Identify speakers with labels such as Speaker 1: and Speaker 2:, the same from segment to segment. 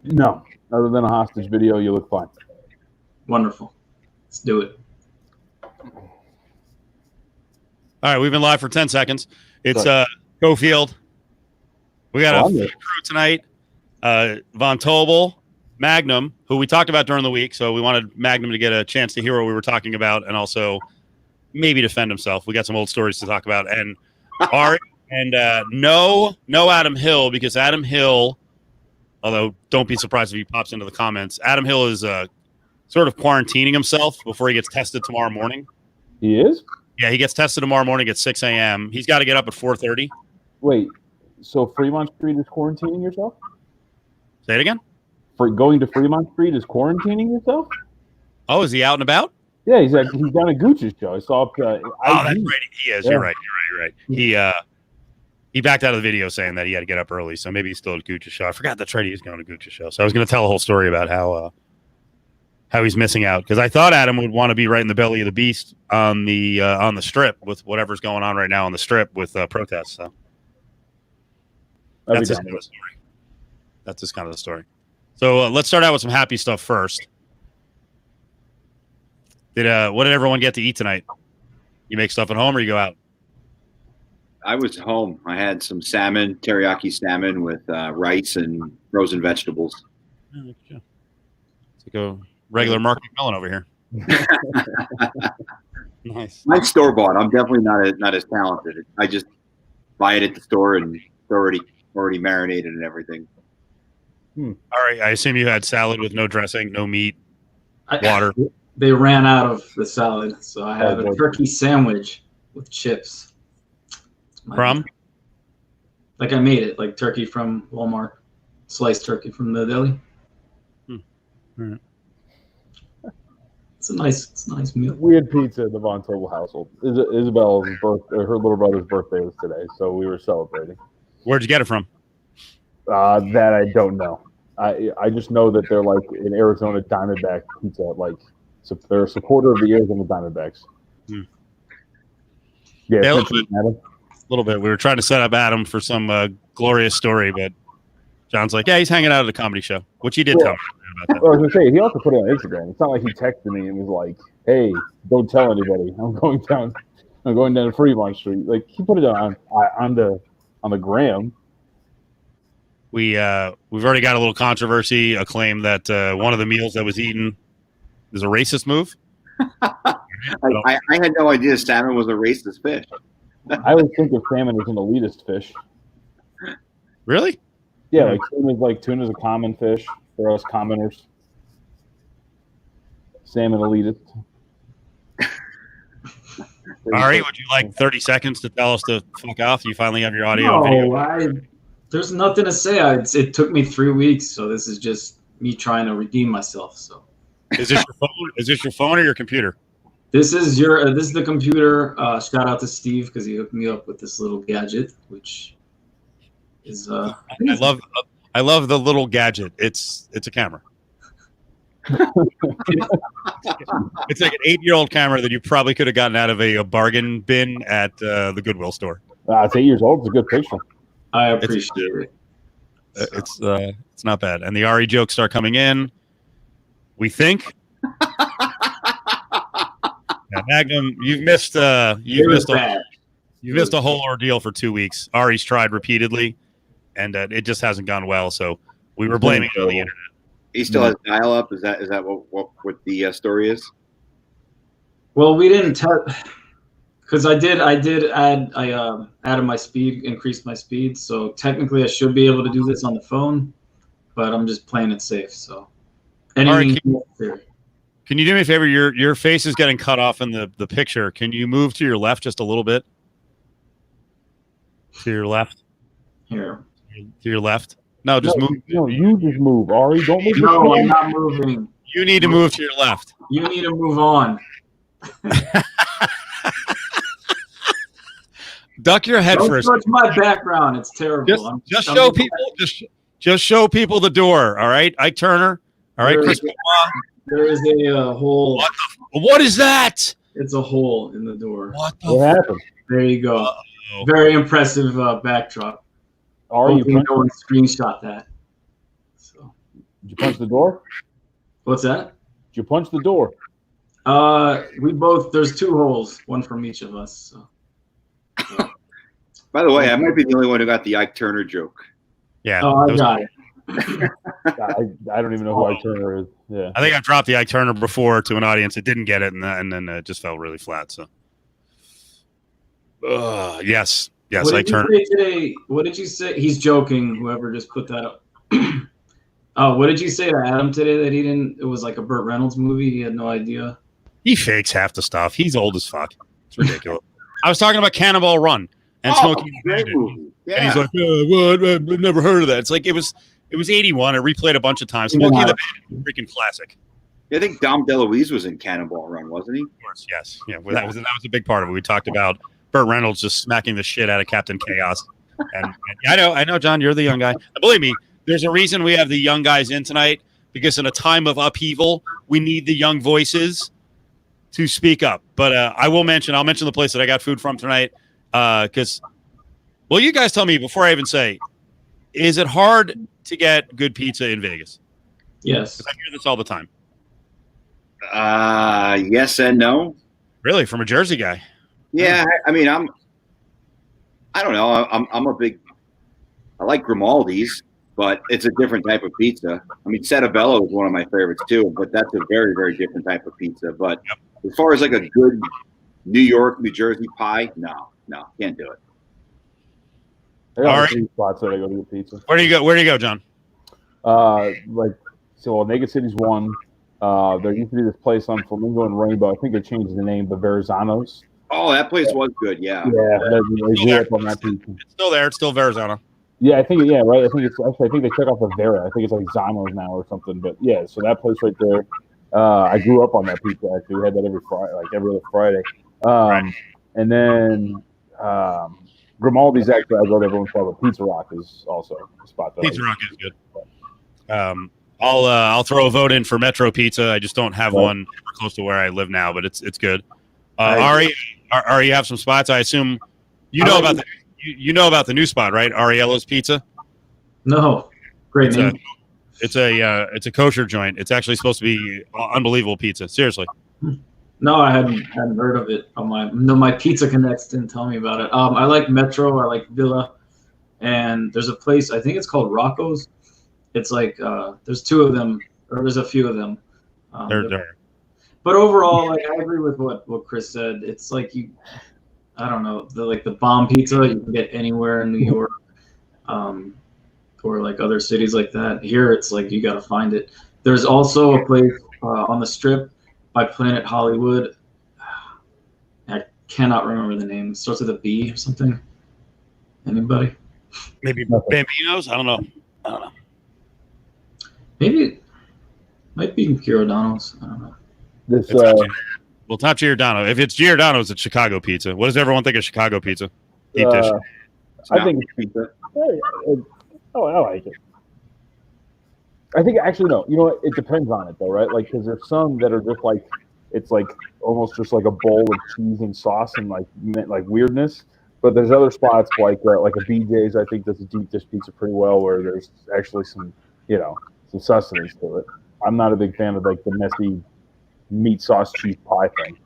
Speaker 1: No. Other than a hostage video, you look fine.
Speaker 2: Wonderful. Let's do it.
Speaker 3: All right, we've been live for 10 seconds. It's Cofield. We got a crew tonight. Von Tobel, Magnum, who we talked about during the week, so we wanted Magnum to get a chance to hear what we were talking about and also maybe defend himself. We got some old stories to talk about. And Ari, and no Adam Hill, because Adam Hill, although don't be surprised if he pops into the comments, Adam Hill is sort of quarantining himself before he gets tested tomorrow morning.
Speaker 1: He is?
Speaker 3: Yeah, he gets tested tomorrow morning at 6 a.m. He's got to get up at 4:30.
Speaker 1: Wait, so Fremont Street is quarantining yourself?
Speaker 3: Say it again?
Speaker 1: For going to Fremont Street is quarantining yourself?
Speaker 3: Oh, is he out and about?
Speaker 1: Yeah, he's done a Gucci's show. I saw.
Speaker 3: That's right. He is. Yeah. You're right. He backed out of the video saying that he had to get up early, so maybe he's still at Gucci's show. I forgot that's right. He's going to Gucci's show. So I was going to tell a whole story about how he's missing out, because I thought Adam would want to be right in the belly of the beast on the strip with whatever's going on right now on the strip with protests. So that's just kind of the story. That's just kind of the story. So let's start out with some happy stuff first. What did everyone get to eat tonight? You make stuff at home or you go out?
Speaker 4: I was home. I had some salmon, teriyaki salmon with rice and frozen vegetables.
Speaker 3: Oh, it's like a regular Mark McMillan over here. Nice.
Speaker 4: Mine's store bought. I'm definitely not as talented. I just buy it at the store and it's already marinated and everything.
Speaker 3: All right. I assume you had salad with no dressing, no meat, water.
Speaker 2: They ran out of the salad, so I have a turkey sandwich with chips.
Speaker 3: From?
Speaker 2: Like I made it, like turkey from Walmart, sliced turkey from the deli.
Speaker 3: Right.
Speaker 2: It's a nice meal.
Speaker 1: We had pizza at the Von Tobel household. Isabel's birthday, her little brother's birthday was today, so we were celebrating.
Speaker 3: Where'd you get it from?
Speaker 1: That I don't know. I just know that they're like an Arizona Diamondback pizza. Like, so they're a supporter of the Arizona Diamondbacks. Yeah,
Speaker 3: a little bit. We were trying to set up Adam for some glorious story, but John's like, yeah, he's hanging out at a comedy show, which he did tell me about that.
Speaker 1: I was going to say, he also put it on Instagram. It's not like he texted me and was like, hey, don't tell anybody. I'm going down to Fremont Street. Like, he put it on the gram.
Speaker 3: We've already got a little controversy, a claim that one of the meals that was eaten is a racist move.
Speaker 4: I had no idea salmon was a racist fish.
Speaker 1: I would think of salmon as an elitist fish.
Speaker 3: Really?
Speaker 1: Yeah, like tuna's a common fish for us commoners. Salmon elitist.
Speaker 3: Ari, would you like 30 seconds to tell us to fuck off? You finally have your audio and video.
Speaker 2: There's nothing to say. It took me 3 weeks, so this is just me trying to redeem myself. So,
Speaker 3: is this your phone? Is this your phone or your computer?
Speaker 2: This is the computer. Shout out to Steve because he hooked me up with this little gadget, which is
Speaker 3: I love the little gadget. It's a camera. It's like an 8-year-old camera that you probably could have gotten out of a bargain bin at the Goodwill store.
Speaker 1: It's 8 years old. It's a good picture.
Speaker 2: I appreciate it.
Speaker 3: It's not bad. And the Ari jokes start coming in. We think. Now, Magnum, you've missed a whole ordeal for 2 weeks. Ari's tried repeatedly, and it just hasn't gone well. So we were blaming it on the internet.
Speaker 4: He still has dial-up. Is that what the story is?
Speaker 2: Well, we didn't tell because I added my speed, increased my speed. So technically, I should be able to do this on the phone, but I'm just playing it safe. So anything.
Speaker 3: Can you do me a favor? Your face is getting cut off in the picture. Can you move to your left just a little bit? To your left.
Speaker 2: Here.
Speaker 3: To your left. No, just move.
Speaker 1: No, you just move, Ari. Don't move.
Speaker 2: No, I'm not moving.
Speaker 3: You need to move to your left.
Speaker 2: You need to move on.
Speaker 3: Duck your head first.
Speaker 2: Don't touch my background. It's terrible.
Speaker 3: Just show people. Just show people the door. All right, Ike Turner. All right, Chris.
Speaker 2: There is a hole.
Speaker 3: What is that?
Speaker 2: It's a hole in the door.
Speaker 3: What
Speaker 1: happened?
Speaker 2: There you go.
Speaker 3: Uh-oh.
Speaker 2: Very impressive backdrop.
Speaker 1: Are you
Speaker 2: no one screenshot that? So
Speaker 1: Did you punch the door?
Speaker 2: What's that?
Speaker 1: Did you punch the door?
Speaker 2: We both. There's 2 holes, one from each of us. So.
Speaker 4: By the way, I might be the only one who got the Ike Turner joke.
Speaker 3: Yeah.
Speaker 2: Oh, I got it.
Speaker 1: I don't even know who Ike Turner is. Yeah.
Speaker 3: I think I've dropped the Ike Turner before to an audience that didn't get it, and then it just fell really flat. So, yes,
Speaker 2: What
Speaker 3: Ike
Speaker 2: did
Speaker 3: Turner.
Speaker 2: you say today? What did you say? He's joking. Whoever just put that up. Oh, what did you say to Adam today that he didn't? It was like a Burt Reynolds movie. He had no idea.
Speaker 3: He fakes half the stuff. He's old as fuck. It's ridiculous. I was talking about Cannonball Run and Smokey.
Speaker 4: Great movie. Yeah.
Speaker 3: And he's like, what? I've never heard of that. It's like it was 81. I replayed a bunch of times. Smokey and the Bandit, freaking classic.
Speaker 4: I think Dom DeLuise was in Cannonball Run, wasn't he?
Speaker 3: Of course, yes. Yeah, well, that was a big part of it. We talked about Burt Reynolds just smacking the shit out of Captain Chaos. And I know, John, you're the young guy. Believe me, there's a reason we have the young guys in tonight, because in a time of upheaval, we need the young voices to speak up. But I'll mention the place that I got food from tonight. Because, well, you guys tell me before I even say, is it hard to get good pizza in Vegas?
Speaker 2: Yes.
Speaker 3: 'Cause I hear this all the time.
Speaker 4: Yes and no.
Speaker 3: Really, from a Jersey guy?
Speaker 4: Yeah, I mean, I don't know. I like Grimaldi's, but it's a different type of pizza. I mean, Settebello is one of my favorites too, but that's a very, very different type of pizza. But as far as like a good New York, New Jersey pie, no, can't do it.
Speaker 1: I got
Speaker 3: All
Speaker 1: three spots that I go to get pizza.
Speaker 3: Where do you go, John?
Speaker 1: Naked City's one. There used to be this place on Flamingo and Rainbow. I think they changed the name, but Verrazano's.
Speaker 4: Oh, that place was good. Yeah.
Speaker 1: Yeah, they grew up on that pizza.
Speaker 3: It's still there. It's still Verrazano.
Speaker 1: Yeah, I think right. I think they took off the Vera. I think it's like Zano's now or something. But yeah, so that place right there. I grew up on that pizza. Actually, we had that every Friday, like every other Friday.
Speaker 3: Right.
Speaker 1: And then Grimaldi's actually I go to everyone's favorite. Pizza Rock is also a spot that
Speaker 3: Pizza Rock is good. I'll throw a vote in for Metro Pizza. I just don't have one close to where I live now, but it's good. Ari, you have some spots. I assume you know about the new spot, right? Ariello's Pizza.
Speaker 2: No, great name.
Speaker 3: It's a kosher joint. It's actually supposed to be unbelievable pizza. Seriously.
Speaker 2: No, I hadn't heard of it. My Pizza Connects didn't tell me about it. I like Metro. I like Villa, and there's a place I think it's called Rocco's. It's like there's 2 of them, or there's a few of them.
Speaker 3: They're
Speaker 2: But overall, like I agree with what Chris said. It's like I don't know, the bomb pizza you can get anywhere in New York, or like other cities like that. Here, it's like you got to find it. There's also a place on the Strip by Planet Hollywood. I cannot remember the name. It starts with a B or something. Anybody?
Speaker 3: maybe Bambinos. I don't know.
Speaker 2: Maybe it might be Giordano's. I don't know.
Speaker 3: It's not Giordano. If it's Giordano's, it's Chicago pizza. What does everyone think of Chicago pizza? Deep dish.
Speaker 1: I think it's pizza. I like it. I think actually no. You know what? It depends on it though, right? Like because there's some that are just like it's like almost just like a bowl of cheese and sauce and like weirdness. But there's other spots like a BJ's. I think does a deep dish pizza pretty well, where there's actually some some sustenance to it. I'm not a big fan of like the messy meat sauce cheese pie thing.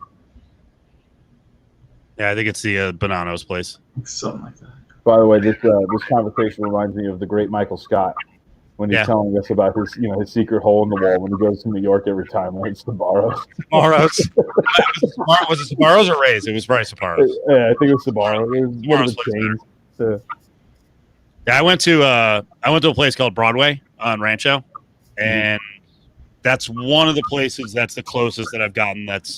Speaker 3: Yeah, I think it's the Bonanno's place.
Speaker 2: Something like that.
Speaker 1: By the way, this conversation reminds me of the great Michael Scott when he's telling us about his secret hole in the wall when he goes to New York every time. Right? It's Sbarro's.
Speaker 3: Was it Sbarro's or Ray's? It was probably Sbarro's.
Speaker 1: Yeah, I think it was Sbarro. It was one of the chains.
Speaker 3: Yeah, I went to a place called Broadway on Rancho, and that's one of the places that's the closest that I've gotten that's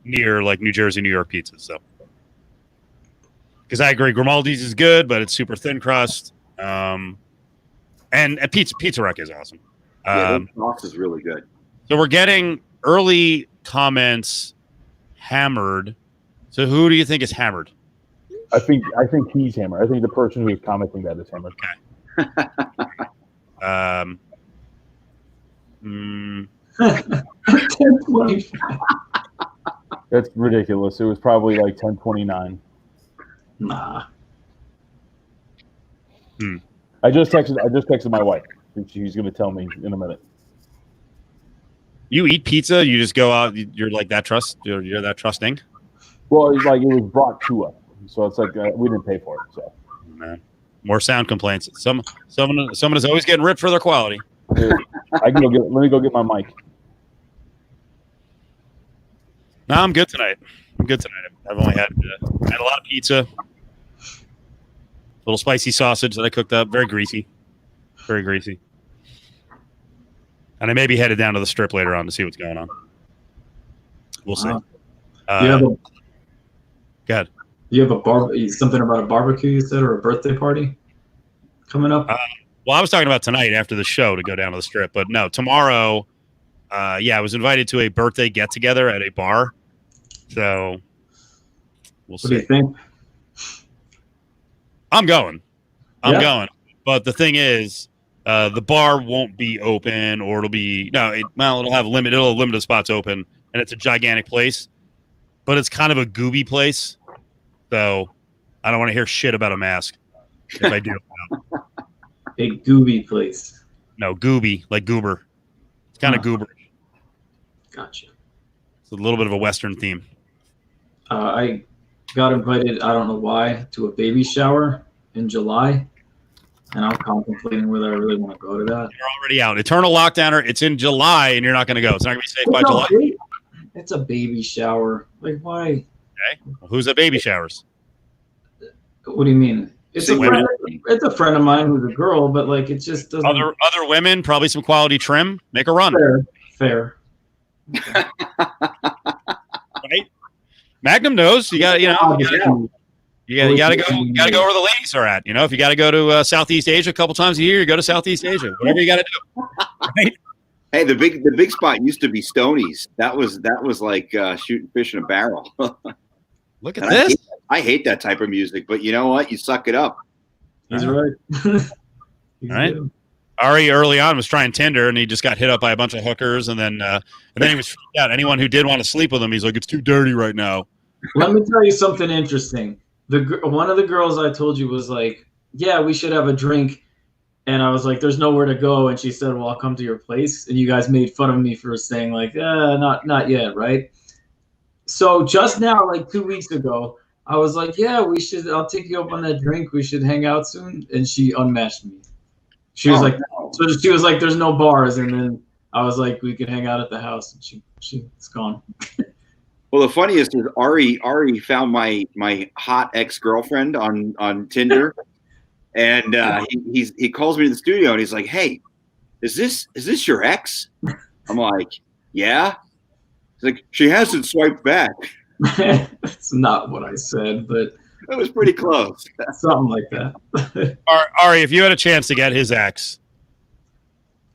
Speaker 3: near like New Jersey, New York pizza. So, because I agree, Grimaldi's is good, but it's super thin crust. And Pizza Rock is awesome.
Speaker 4: The sauce is really good.
Speaker 3: So we're getting early comments hammered. So who do you think is hammered?
Speaker 1: I think he's hammered. I think the person who is commenting that is hammered.
Speaker 3: Okay.
Speaker 2: 10:25.
Speaker 1: That's ridiculous. It was probably like 10:29.
Speaker 2: Nah.
Speaker 1: I just texted my wife. which he's going to tell me in a minute.
Speaker 3: You eat pizza? You just go out? You're like that You're that trusting?
Speaker 1: Well, it's like it was brought to us, so it's like we didn't pay for it. So,
Speaker 3: man, more sound complaints. Someone is always getting ripped for their quality.
Speaker 1: Dude, let me go get my mic.
Speaker 3: No, I'm good tonight. I've only had a lot of pizza, little spicy sausage that I cooked up, very greasy. And I may be headed down to the strip later on to see what's going on. We'll see.
Speaker 2: You have
Speaker 3: go ahead.
Speaker 2: You have something about a barbecue you said, or a birthday party coming up?
Speaker 3: Well, I was talking about tonight after the show to go down to the strip, but no, tomorrow. I was invited to a birthday get together at a bar, so we'll see.
Speaker 2: What do you think?
Speaker 3: I'm going, but the thing is, the bar won't be open, or it'll have limited spots open, and it's a gigantic place, but it's kind of a gooby place, so I don't want to hear shit about a mask if I do.
Speaker 2: A gooby place.
Speaker 3: No, gooby, like goober. It's kind of goober.
Speaker 2: Gotcha.
Speaker 3: It's a little bit of a Western theme.
Speaker 2: I got invited, I don't know why, to a baby shower in July, and I'm contemplating whether I really want to go to that.
Speaker 3: You're already out. Eternal lockdowner. It's in July, and you're not going to go. It's not going to be safe by July.
Speaker 2: It's a baby shower. Like, why?
Speaker 3: Okay. Well, who's at baby showers?
Speaker 2: What do you mean? It's a friend of mine who's a girl, but like it just doesn't.
Speaker 3: Other women, probably some quality trim. Make a run.
Speaker 2: Fair.
Speaker 3: Right? Magnum knows. You got to go. You got to go where the ladies are at. If you got to go to Southeast Asia a couple times a year, you go to Southeast Asia. Whatever you got to do. Right?
Speaker 4: Hey, the big spot used to be Stoney's. That was like shooting fish in a barrel.
Speaker 3: Look at this.
Speaker 4: I hate that type of music, but you know what? You suck it up.
Speaker 2: He's right.
Speaker 3: All right. Ari early on was trying Tinder, and he just got hit up by a bunch of hookers, and then he was freaked out. Anyone who did want to sleep with him, he's like, "It's too dirty right now."
Speaker 2: Let me tell you something interesting. One of the girls I told you was like, "Yeah, we should have a drink," and I was like, "There's nowhere to go," and she said, "Well, I'll come to your place," and you guys made fun of me for saying like, not yet, right? So just now, like 2 weeks ago, I was like, "Yeah, we should. I'll take you up on that drink. We should hang out soon." And she unmatched me. She was so she was like, "There's no bars," and then I was like, "We could hang out at the house," and she's gone.
Speaker 4: Well, the funniest is Ari found my hot ex-girlfriend on Tinder, and he calls me to the studio and he's like, "Hey, is this your ex?" I'm like, "Yeah." He's like, "She hasn't swiped back."
Speaker 2: That's not what I said, but
Speaker 4: it was pretty close.
Speaker 2: Something like that.
Speaker 3: Ari, if you had a chance to get his ex,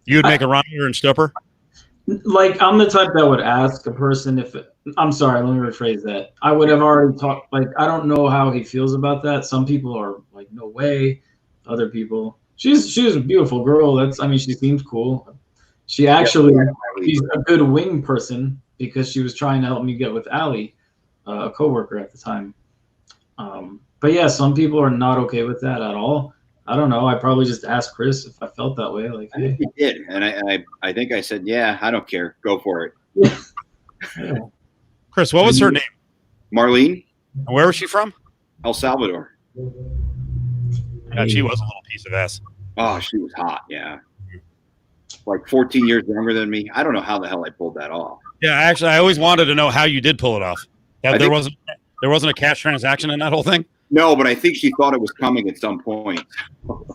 Speaker 3: you would make a run here and stupor?
Speaker 2: Like, I'm the type that would ask a person I'm sorry, let me rephrase that. I would have already talked, like, I don't know how he feels about that. Some people are like, no way. Other people, she's a beautiful girl. She seems cool. She's a good wing person because she was trying to help me get with Allie, a coworker at the time. But yeah, some people are not okay with that at all. I don't know. I probably just asked Chris if I felt that way. Like,
Speaker 4: I think he did, and I think I said, "Yeah, I don't care. Go for it."
Speaker 2: Yeah.
Speaker 3: Chris, what was her name?
Speaker 4: Marlene.
Speaker 3: Where was she from?
Speaker 4: El Salvador.
Speaker 3: Yeah, she was a little piece of ass.
Speaker 4: Oh, she was hot. Yeah, like 14 years younger than me. I don't know how the hell I pulled that off.
Speaker 3: Yeah, actually, I always wanted to know how you did pull it off. There wasn't a cash transaction in that whole thing.
Speaker 4: No, but I think she thought it was coming at some point.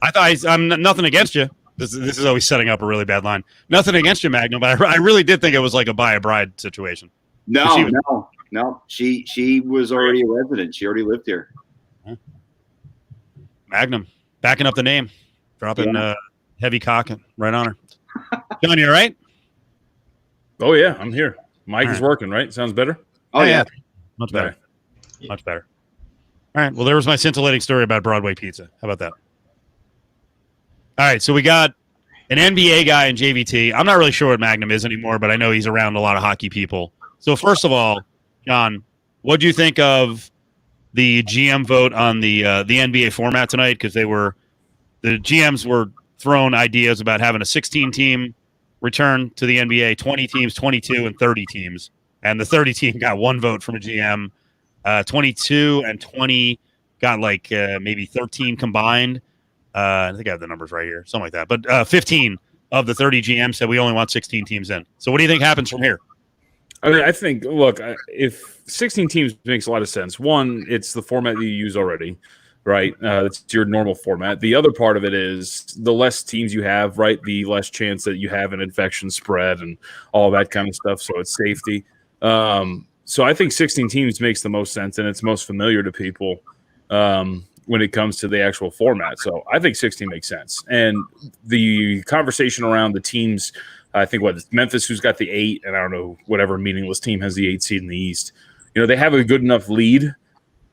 Speaker 3: I thought I'm nothing against you. This is always setting up a really bad line. Nothing against you, Magnum, but I really did think it was like a buy a bride situation.
Speaker 4: No. She was already a resident. She already lived here.
Speaker 3: Magnum, backing up the name, dropping heavy cock right on her. John, you all right?
Speaker 5: Oh yeah, I'm here. Mic is working, right? Sounds better.
Speaker 4: Oh yeah,
Speaker 3: much better. Much better. All right. Well, there was my scintillating story about Broadway pizza. How about that? All right. So we got an NBA guy in JVT. I'm not really sure what Magnum is anymore, but I know he's around a lot of hockey people. So first of all, John, what do you think of the GM vote on the NBA format tonight? Because the GMs were thrown ideas about having a 16-team return to the NBA, 20 teams, 22, and 30 teams. And the 30 team got one vote from a GM. 22 and 20 got like maybe 13 combined. I think I have the numbers right here, something like that. But 15 of the 30 GMs said we only want 16 teams in. So what do you think happens from here?
Speaker 5: I mean, I think, look, if 16 teams makes a lot of sense. One, it's the format that you use already, right? It's your normal format. The other part of it is the less teams you have, right, the less chance that you have an infection spread and all that kind of stuff. So it's safety. So I think 16 teams makes the most sense, and it's most familiar to people when it comes to the actual format. So I think 16 makes sense. And the conversation around the teams, I think it's Memphis who's got the 8, and I don't know, whatever meaningless team has the 8 seed in the East. You know, they have a good enough lead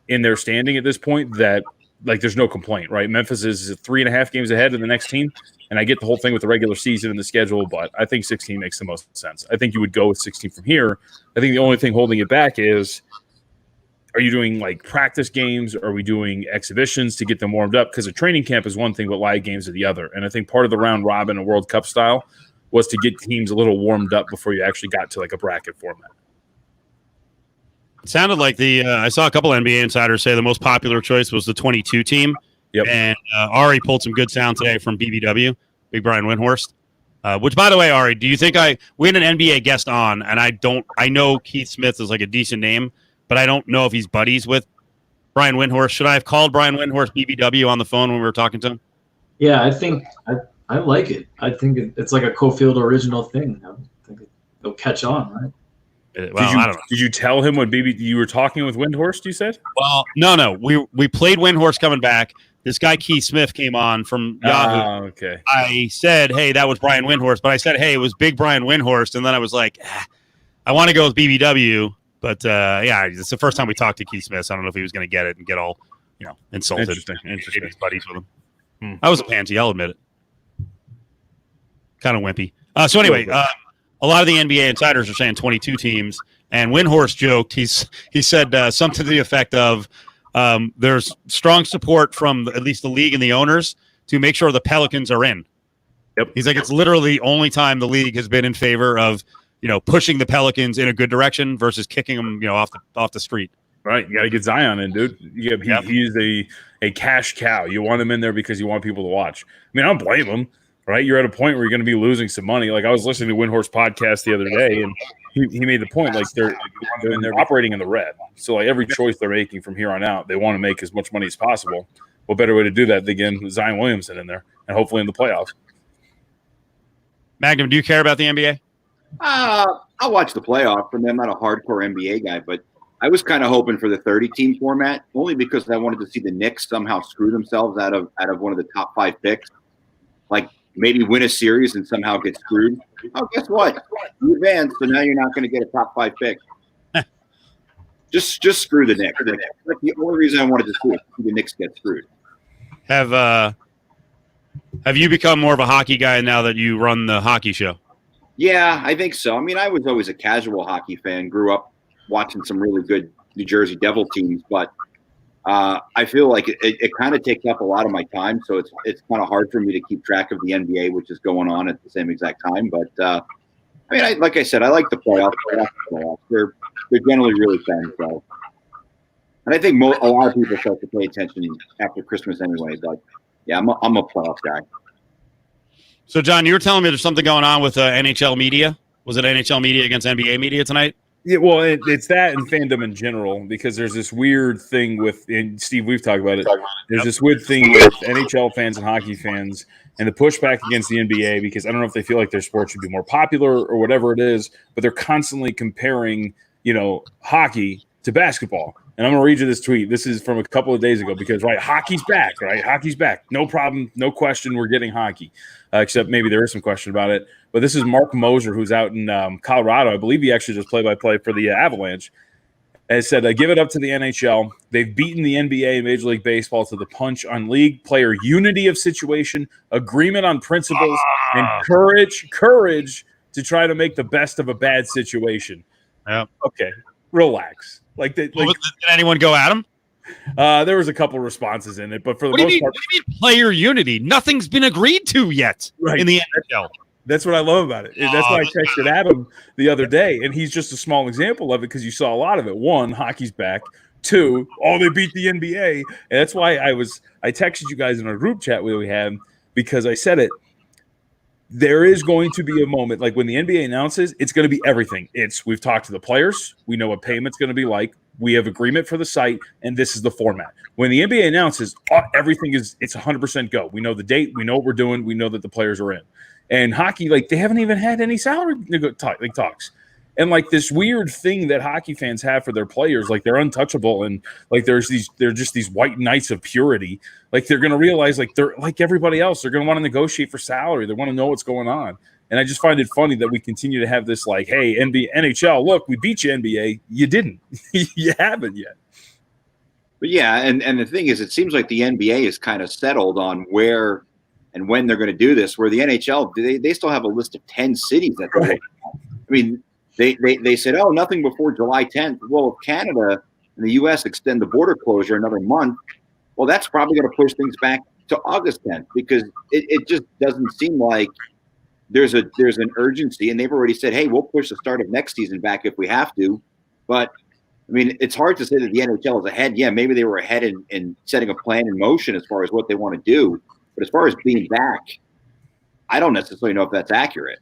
Speaker 5: in their standing at this point that, like, there's no complaint, right? Memphis is 3.5 games ahead of the next team, and I get the whole thing with the regular season and the schedule, but I think 16 makes the most sense. I think you would go with 16 from here. I think the only thing holding it back is, are you doing, like, practice games? Are we doing exhibitions to get them warmed up? Because a training camp is one thing, but live games are the other. And I think part of the round robin and World Cup style was to get teams a little warmed up before you actually got to, like, a bracket format.
Speaker 3: It sounded like I saw a couple NBA insiders say the most popular choice was the 22 team.
Speaker 5: Yep.
Speaker 3: And Ari pulled some good sound today from BBW, Big Brian Windhorst. Which, by the way, Ari, do you think we had an NBA guest on, and I know Keith Smith is like a decent name, but I don't know if he's buddies with Brian Windhorst. Should I have called Brian Windhorst BBW on the phone when we were talking to him?
Speaker 2: Yeah, I think I like it. I think it's like a Cofield original thing. I think it'll catch on, right?
Speaker 3: Well, I don't know.
Speaker 5: Did you tell him when you were talking with Windhorst, you said?
Speaker 3: Well, no. We played Windhorst coming back. This guy, Keith Smith, came on from Yahoo.
Speaker 5: Okay.
Speaker 3: I said, hey, that was Brian Windhorst. But I said, hey, it was Big Brian Windhorst. And then I was like, I want to go with BBW. But, yeah, it's the first time we talked to Keith Smith. So I don't know if he was going to get it and get all, insulted.
Speaker 5: Interesting.
Speaker 3: Maybe his buddies with him. I was a pansy. I'll admit it. Kind of wimpy. So anyway, a lot of the NBA insiders are saying 22 teams. And Windhorst joked. He said something to the effect of, there's strong support from at least the league and the owners to make sure the Pelicans are in.
Speaker 5: Yep.
Speaker 3: He's like, it's literally the only time the league has been in favor of, pushing the Pelicans in a good direction versus kicking them, off the street.
Speaker 5: Right. You got to get Zion in, dude. He's a cash cow. You want him in there because you want people to watch. I mean, I don't blame him, right? You're at a point where you're going to be losing some money. Like, I was listening to Windhorst podcast the other day, and he made the point, like, they're operating in the red. So, like, every choice they're making from here on out, they want to make as much money as possible. What better way to do that than getting Zion Williamson in there and hopefully in the playoffs?
Speaker 3: Magnum, do you care about the NBA?
Speaker 4: I'll watch the playoffs, and I'm not a hardcore NBA guy, but I was kind of hoping for the 30-team format, only because I wanted to see the Knicks somehow screw themselves out of one of the top 5 picks, like maybe win a series and somehow get screwed. Oh, guess what? You advanced, so now you're not going to get a top 5 pick. Just screw the Knicks. That's the only reason I wanted to see the Knicks get screwed.
Speaker 3: Have you become more of a hockey guy now that you run the hockey show?
Speaker 4: Yeah, I think so. I mean, I was always a casual hockey fan. Grew up watching some really good New Jersey Devil teams, but I feel like it kind of takes up a lot of my time. So it's kind of hard for me to keep track of the NBA, which is going on at the same exact time. But I mean, like I said, I like the playoffs. They're generally really fun. So, and I think a lot of people start to pay attention after Christmas anyway. But yeah, I'm a playoff guy.
Speaker 3: So, John, you were telling me there's something going on with NHL media. Was it NHL media against NBA media tonight?
Speaker 5: Yeah, well, it's that and fandom in general, because there's this weird thing with, and Steve, we've talked about it. There's this weird thing with NHL fans and hockey fans and the pushback against the NBA, because I don't know if they feel like their sport should be more popular or whatever it is, but they're constantly comparing, hockey to basketball. And I'm going to read you this tweet. This is from a couple of days ago because, right, hockey's back, right? Hockey's back. No problem. No question. We're getting hockey, except maybe there is some question about it. But this is Mark Moser, who's out in Colorado. I believe he actually does play-by-play for the Avalanche. And said, give it up to the NHL. They've beaten the NBA and Major League Baseball to the punch on league player unity of situation, agreement on principles, and courage to try to make the best of a bad situation.
Speaker 3: Yeah.
Speaker 5: Okay. Relax. Did
Speaker 3: anyone go at him?
Speaker 5: There was a couple responses in it, but for the most part,
Speaker 3: what do you mean player unity? Nothing's been agreed to yet in the NHL.
Speaker 5: That's what I love about it. That's why I texted Adam the other day, and he's just a small example of it because you saw a lot of it. One, hockey's back. Two, they beat the NBA, and that's why I texted you guys in our group chat we had because I said it. There is going to be a moment like when the NBA announces, it's going to be everything. We've talked to the players, we know what payment's going to be like, we have agreement for the site, and this is the format. When the NBA announces, everything it's 100% go. We know the date, we know what we're doing, we know that the players are in. And hockey, they haven't even had any salary talks. And this weird thing that hockey fans have for their players, they're untouchable, and they're just these white knights of purity. They're going to realize they're like everybody else. They're going to want to negotiate for salary. They want to know what's going on. And I just find it funny that we continue to have this hey, NHL, look, we beat you, NBA. You didn't. You haven't yet.
Speaker 4: But yeah, and the thing is, it seems like the NBA is kind of settled on where and when they're going to do this, where the NHL, they still have a list of 10 cities that they're I mean, they said, nothing before July 10th. Well, if Canada and the U.S. extend the border closure another month, well, that's probably going to push things back to August 10th because it just doesn't seem like there's an urgency. And they've already said, hey, we'll push the start of next season back if we have to. But, I mean, it's hard to say that the NHL is ahead. Yeah, maybe they were ahead in setting a plan in motion as far as what they want to do. But as far as being back, I don't necessarily know if that's accurate.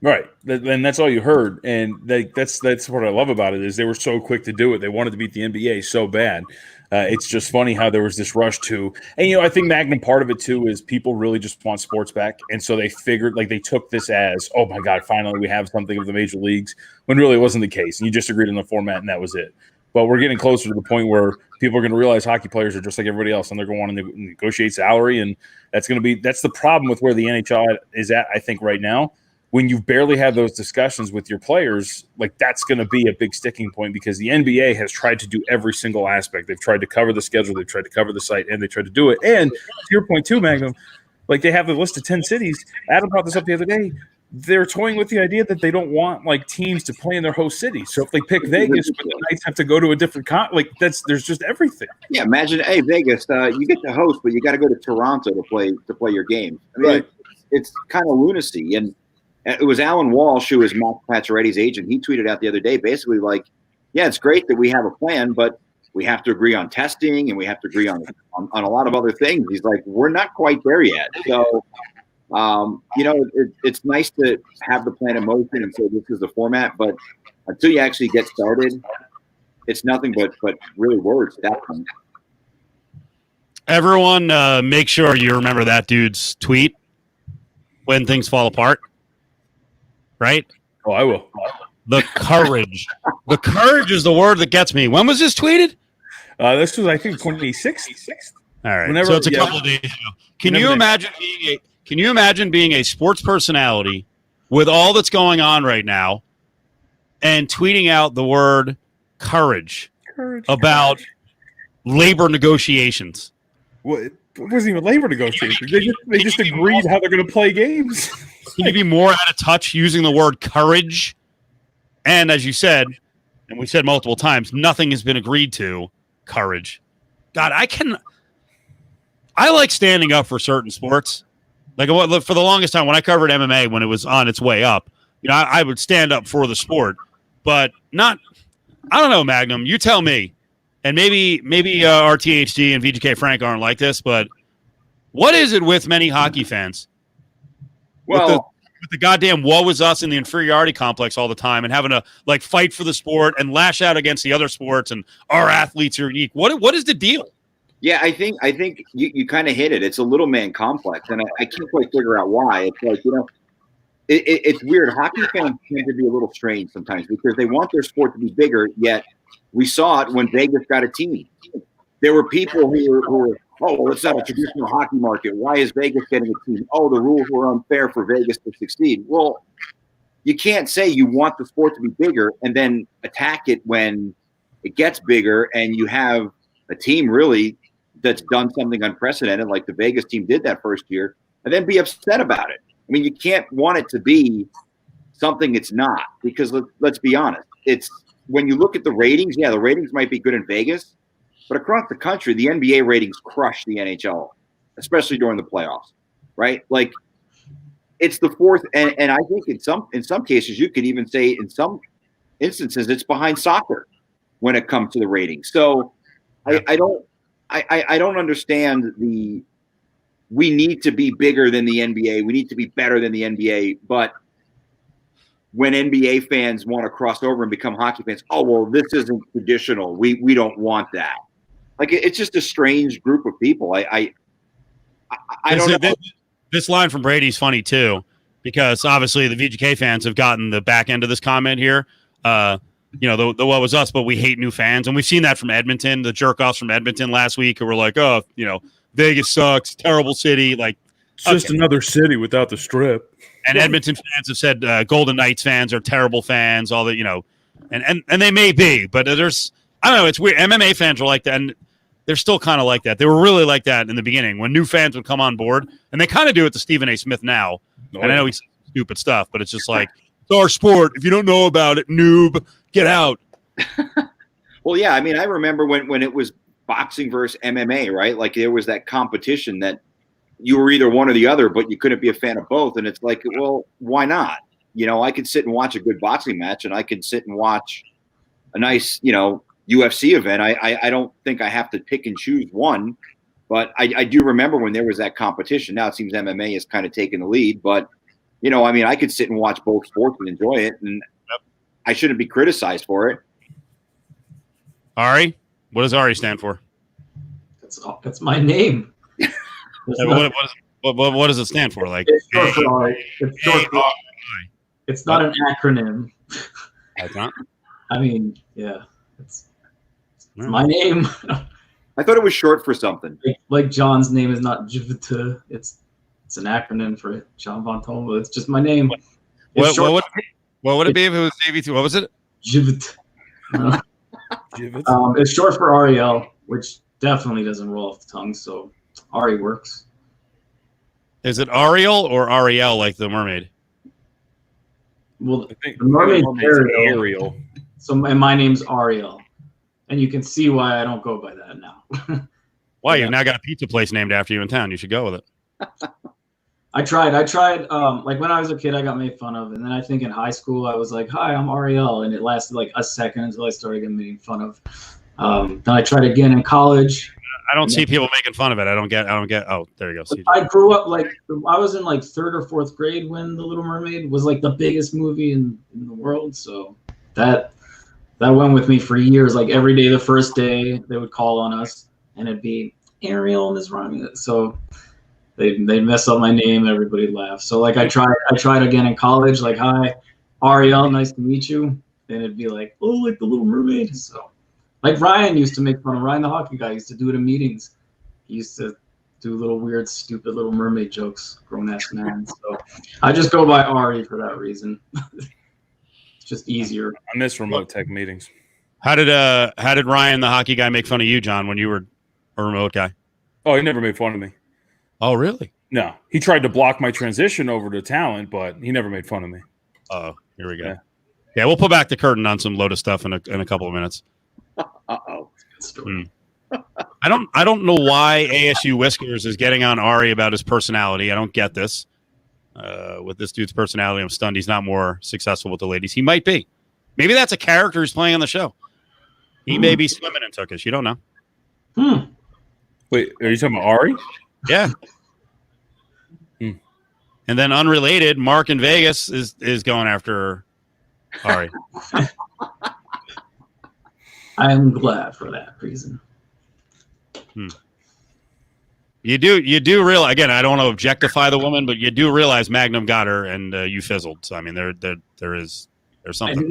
Speaker 5: Right, and that's all you heard, and that's what I love about it is they were so quick to do it. They wanted to beat the NBA so bad. It's just funny how there was this rush to, and I think Magnum part of it too is people really just want sports back, and so they figured they took this as, oh my God, finally we have something of the major leagues, when really it wasn't the case, and you just agreed on the format and that was it. But we're getting closer to the point where people are going to realize hockey players are just like everybody else, and they're going to want to negotiate salary, and that's the problem with where the NHL is at, I think, right now. When you barely have those discussions with your players, that's going to be a big sticking point because the NBA has tried to do every single aspect. They've tried to cover the schedule, they've tried to cover the site, and they tried to do it. And to your point too, Magnum, they have the list of 10 cities. Adam brought this up the other day. They're toying with the idea that they don't want teams to play in their host cities. So if they pick Vegas, but the Knights have to go to a different there's just everything.
Speaker 4: Yeah, imagine, hey, Vegas, you get to host, but you got to go to Toronto to play your game. I mean,
Speaker 5: right.
Speaker 4: It's kind of lunacy. And it was Alan Walsh, who is Matt Pacioretty's agent. He tweeted out the other day, basically yeah, it's great that we have a plan, but we have to agree on testing and we have to agree on a lot of other things. He's like, we're not quite there yet. So, it's nice to have the plan in motion and say this is the format, but until you actually get started, it's nothing but really words at that point.
Speaker 3: Everyone, make sure you remember that dude's tweet when things fall apart. Right?
Speaker 5: Oh, I will.
Speaker 3: The courage. The courage is the word that gets me. When was this tweeted?
Speaker 5: This was, I think, 26th.
Speaker 3: All right. So it's a couple of days ago. Can you imagine being a sports personality with all that's going on right now and tweeting out the word courage about labor negotiations?
Speaker 5: Well, it wasn't even labor negotiations. They just agreed how they're going to play games.
Speaker 3: Can you be more out of touch using the word courage? And as you said, and we said multiple times, nothing has been agreed to. Courage. God, I like standing up for certain sports. For the longest time when I covered MMA when it was on its way up, I would stand up for the sport, but not. I don't know, Magnum. You tell me. And maybe RTHD and VGK Frank aren't like this, but what is it with many hockey fans?
Speaker 4: Well,
Speaker 3: with the goddamn woe is us in the inferiority complex all the time and having to fight for the sport and lash out against the other sports and our athletes are unique. What is the deal?
Speaker 4: Yeah, I think you kind of hit it. It's a little man complex, and I can't quite figure out why. It's it's weird. Hockey fans tend to be a little strange sometimes because they want their sport to be bigger, yet we saw it when Vegas got a team. There were people who were it's not a traditional hockey market. Why is Vegas getting a team? Oh, the rules were unfair for Vegas to succeed. Well, you can't say you want the sport to be bigger and then attack it when it gets bigger and you have a team really that's done something unprecedented like the Vegas team did that first year and then be upset about it. I mean, you can't want it to be something it's not because let's be honest. It's when you look at the ratings, yeah, the ratings might be good in Vegas, But across the country, the NBA ratings crush the NHL, especially during the playoffs, right? Like it's the fourth, and I think in some cases you could even say in some instances it's behind soccer when it comes to the ratings. So I don't understand the. We need to be bigger than the NBA. We need to be better than the NBA. But when NBA fans want to cross over and become hockey fans, oh well, this isn't traditional. We don't want that. Like it's just a strange group of people. I don't know.
Speaker 3: This line from Brady's funny too, because obviously the VGK fans have gotten the back end of this comment here. The what was us, but we hate new fans, and we've seen that from Edmonton. The jerk offs from Edmonton last week who were like, oh, Vegas sucks, terrible city. Like,
Speaker 5: it's just another city without the strip.
Speaker 3: And Edmonton fans have said Golden Knights fans are terrible fans. All that and they may be, but I don't know. It's weird. MMA fans are like that, and they're still kind of like that. They were really like that in the beginning when new fans would come on board, and they kind of do it to Stephen A. Smith now. And I know he's stupid stuff, but it's just like it's our sport. If you don't know about it, noob, get out.
Speaker 4: Well, yeah. I mean, I remember when it was boxing versus MMA, right? Like there was that competition that you were either one or the other, but you couldn't be a fan of both. And it's like, well, why not? I could sit and watch a good boxing match, and I could sit and watch a nice, UFC event. I don't think I have to pick and choose one, but I do remember when there was that competition. Now it seems MMA is kind of taking the lead, but I could sit and watch both sports and enjoy it, and I shouldn't be criticized for it.
Speaker 3: Ari? What does Ari stand for?
Speaker 2: That's my name.
Speaker 3: What does it stand for? Like
Speaker 2: it's short for Ari. It's not an acronym.
Speaker 3: That's not.
Speaker 2: I mean, yeah, it's my name.
Speaker 4: I thought it was short for something.
Speaker 2: Like John's name is not Jivita. It's an acronym for John Von Tobel. It's just my name.
Speaker 3: What would it be if it was JV2? What was it?
Speaker 2: Jivit. It's short for Ariel, which definitely doesn't roll off the tongue. So Ari works.
Speaker 3: Is it Ariel or Ariel, like the mermaid?
Speaker 2: Well, the mermaid's Ariel. So, and my name's Ariel, and you can see why I don't go by that now.
Speaker 3: Why? You've now got a pizza place named after you in town. You should go with it.
Speaker 2: I tried. Like when I was a kid, I got made fun of, and then I think in high school I was like, "Hi, I'm Ariel," and it lasted like a second until I started getting made fun of. Then I tried again in college.
Speaker 3: I don't see people making fun of it. I don't get. Oh, there you go. CJ.
Speaker 2: I grew up I was in like third or fourth grade when The Little Mermaid was like the biggest movie in the world. So that went with me for years. Like every day, the first day they would call on us, and it'd be Ariel and Ms. Rami. So they'd mess up my name. Everybody laughed. So like I tried again in college. Like, hi, Ariel, nice to meet you. And it'd be like, oh, like The Little Mermaid. So. Like Ryan used to make fun of Ryan, the hockey guy, used to do it in meetings. He used to do little weird, stupid Little Mermaid jokes, grown-ass man. So I just go by Ari for that reason. It's just easier.
Speaker 5: I miss remote tech meetings.
Speaker 3: How did Ryan, the hockey guy, make fun of you, John, when you were a remote guy?
Speaker 5: Oh, he never made fun of me.
Speaker 3: Oh, really?
Speaker 5: No. He tried to block my transition over to talent, but he never made fun of me.
Speaker 3: Oh, here we go. Yeah, we'll pull back the curtain on some Lotus stuff in a couple of minutes.
Speaker 4: Uh-oh.
Speaker 3: I don't know why ASU Whiskers is getting on Ari about his personality. I don't get this. With this dude's personality, I'm stunned he's not more successful with the ladies. He might be. Maybe that's a character he's playing on the show. He may be swimming in Turkish. You don't know.
Speaker 5: Wait, are you talking about Ari?
Speaker 3: Yeah. And then unrelated, Mark in Vegas is going after Ari.
Speaker 2: I'm glad for that reason.
Speaker 3: You do realize, again, I don't want to objectify the woman, but you do realize Magnum got her and you fizzled. So I mean, there's something.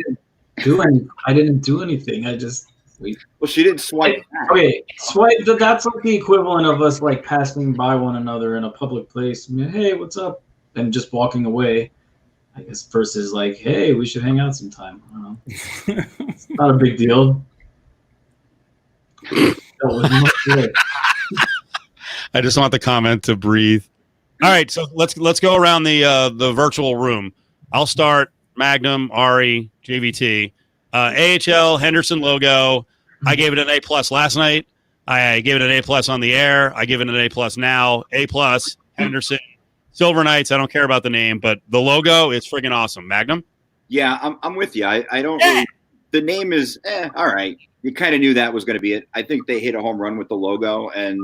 Speaker 2: I didn't do anything.
Speaker 4: Well, she didn't swipe.
Speaker 2: Okay, swipe. That's like the equivalent of us like passing by one another in a public place. I mean, hey, what's up? And just walking away. I guess versus like, hey, we should hang out sometime. I don't know. It's not a big deal.
Speaker 3: I just want the comment to breathe. All right, so let's go around the virtual room. I'll start. Magnum, Ari, JVT, AHL, Henderson logo. I gave it an A+ last night. I gave it an A+ on the air. I give it an A+ now. A+, Henderson, Silver Knights. I don't care about the name, but the logo is friggin' awesome. Magnum?
Speaker 4: Yeah, I'm with you. I don't really, the name is all right. You kind of knew that was going to be it. I think they hit a home run with the logo, and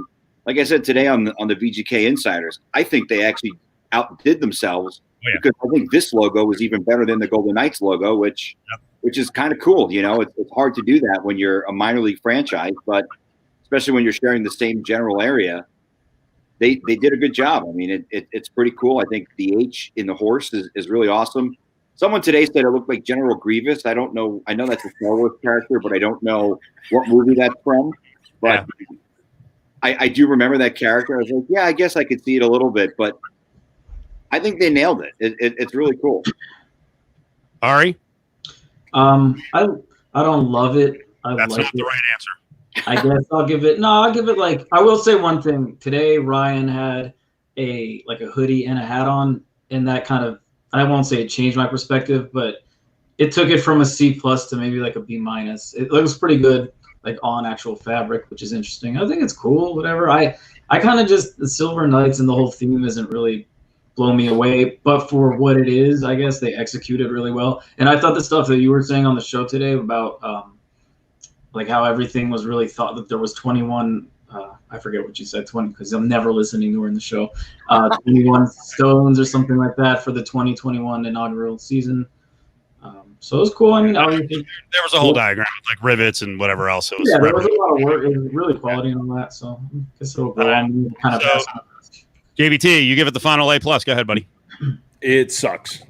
Speaker 4: like I said today on the VGK Insiders, I think they actually outdid themselves because I think this logo was even better than the Golden Knights logo, which is kind of cool. You know, it's hard to do that when you're a minor league franchise, but especially when you're sharing the same general area. They did a good job. I mean, it's pretty cool. I think the H in the horse is really awesome. Someone today said it looked like General Grievous. I don't know. I know that's a Star Wars character, but I don't know what movie that's from. But I do remember that character. I was like, yeah, I guess I could see it a little bit, but I think they nailed it. It's really cool.
Speaker 3: Ari?
Speaker 2: I don't love it.
Speaker 3: That's not the right answer.
Speaker 2: I guess I'll give it like, I will say one thing. Today Ryan had a hoodie and a hat on, and that kind of, I won't say it changed my perspective, but it took it from a C+ to maybe like a B-. It looks pretty good, like on actual fabric, which is interesting. I think it's cool, whatever. I kind of just, the Silver Knights and the whole theme isn't really blow me away, but for what it is, I guess they executed really well. And I thought the stuff that you were saying on the show today about like how everything was really thought, that there was 21 I forget what you said, 20, because I'm never listening to her in the show, 21 stones or something like that for the 2021 inaugural season. So it was cool. I mean,
Speaker 3: there was a whole diagram with like rivets and whatever else. It was
Speaker 2: there was a lot of work. It was really quality on that. So I guess it'll go on kind of fast.
Speaker 3: JVT, you give it the final A+. Go ahead, buddy.
Speaker 5: It sucks.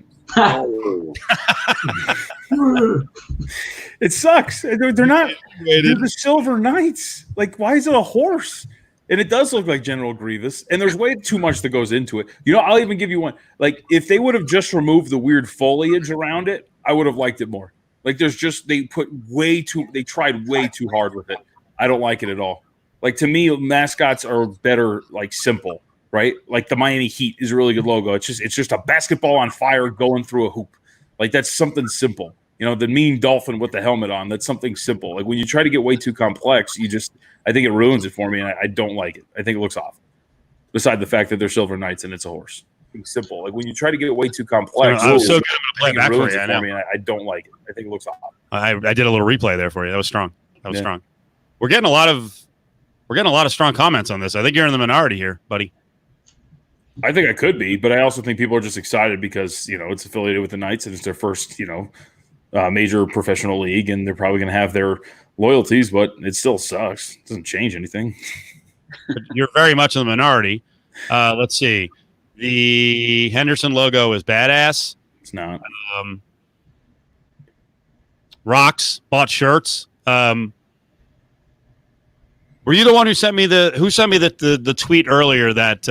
Speaker 5: It sucks. They're not. They're the Silver Knights. Like, why is it a horse? And it does look like General Grievous. And there's way too much that goes into it. You know, I'll even give you one. Like, if they would have just removed the weird foliage around it, I would have liked it more. Like, they tried way too hard with it. I don't like it at all. Like, to me, mascots are better, like, simple, right? Like the Miami Heat is a really good logo. It's just a basketball on fire going through a hoop. Like, that's something simple. You know, the mean dolphin with the helmet on, that's something simple. Like, when you try to get way too complex, I think it ruins it for me, and I don't like it. I think it looks off. Beside the fact that they're Silver Knights and it's a horse. It's simple. Like, when you try to get it way too complex,
Speaker 3: I was so good at playing back for you.
Speaker 5: I don't like it. I think it looks off.
Speaker 3: I did a little replay there for you. That was strong. Strong. We're getting a lot of strong comments on this. I think you're in the minority here, buddy.
Speaker 5: I think I could be, but I also think people are just excited because, you know, it's affiliated with the Knights and it's their first, you know, major professional league, and they're probably going to have their loyalties, but it still sucks. It doesn't change anything.
Speaker 3: You're very much in the minority. Let's see. The Henderson logo is badass.
Speaker 5: It's not.
Speaker 3: Rocks bought shirts. Were you the one who sent me the tweet earlier that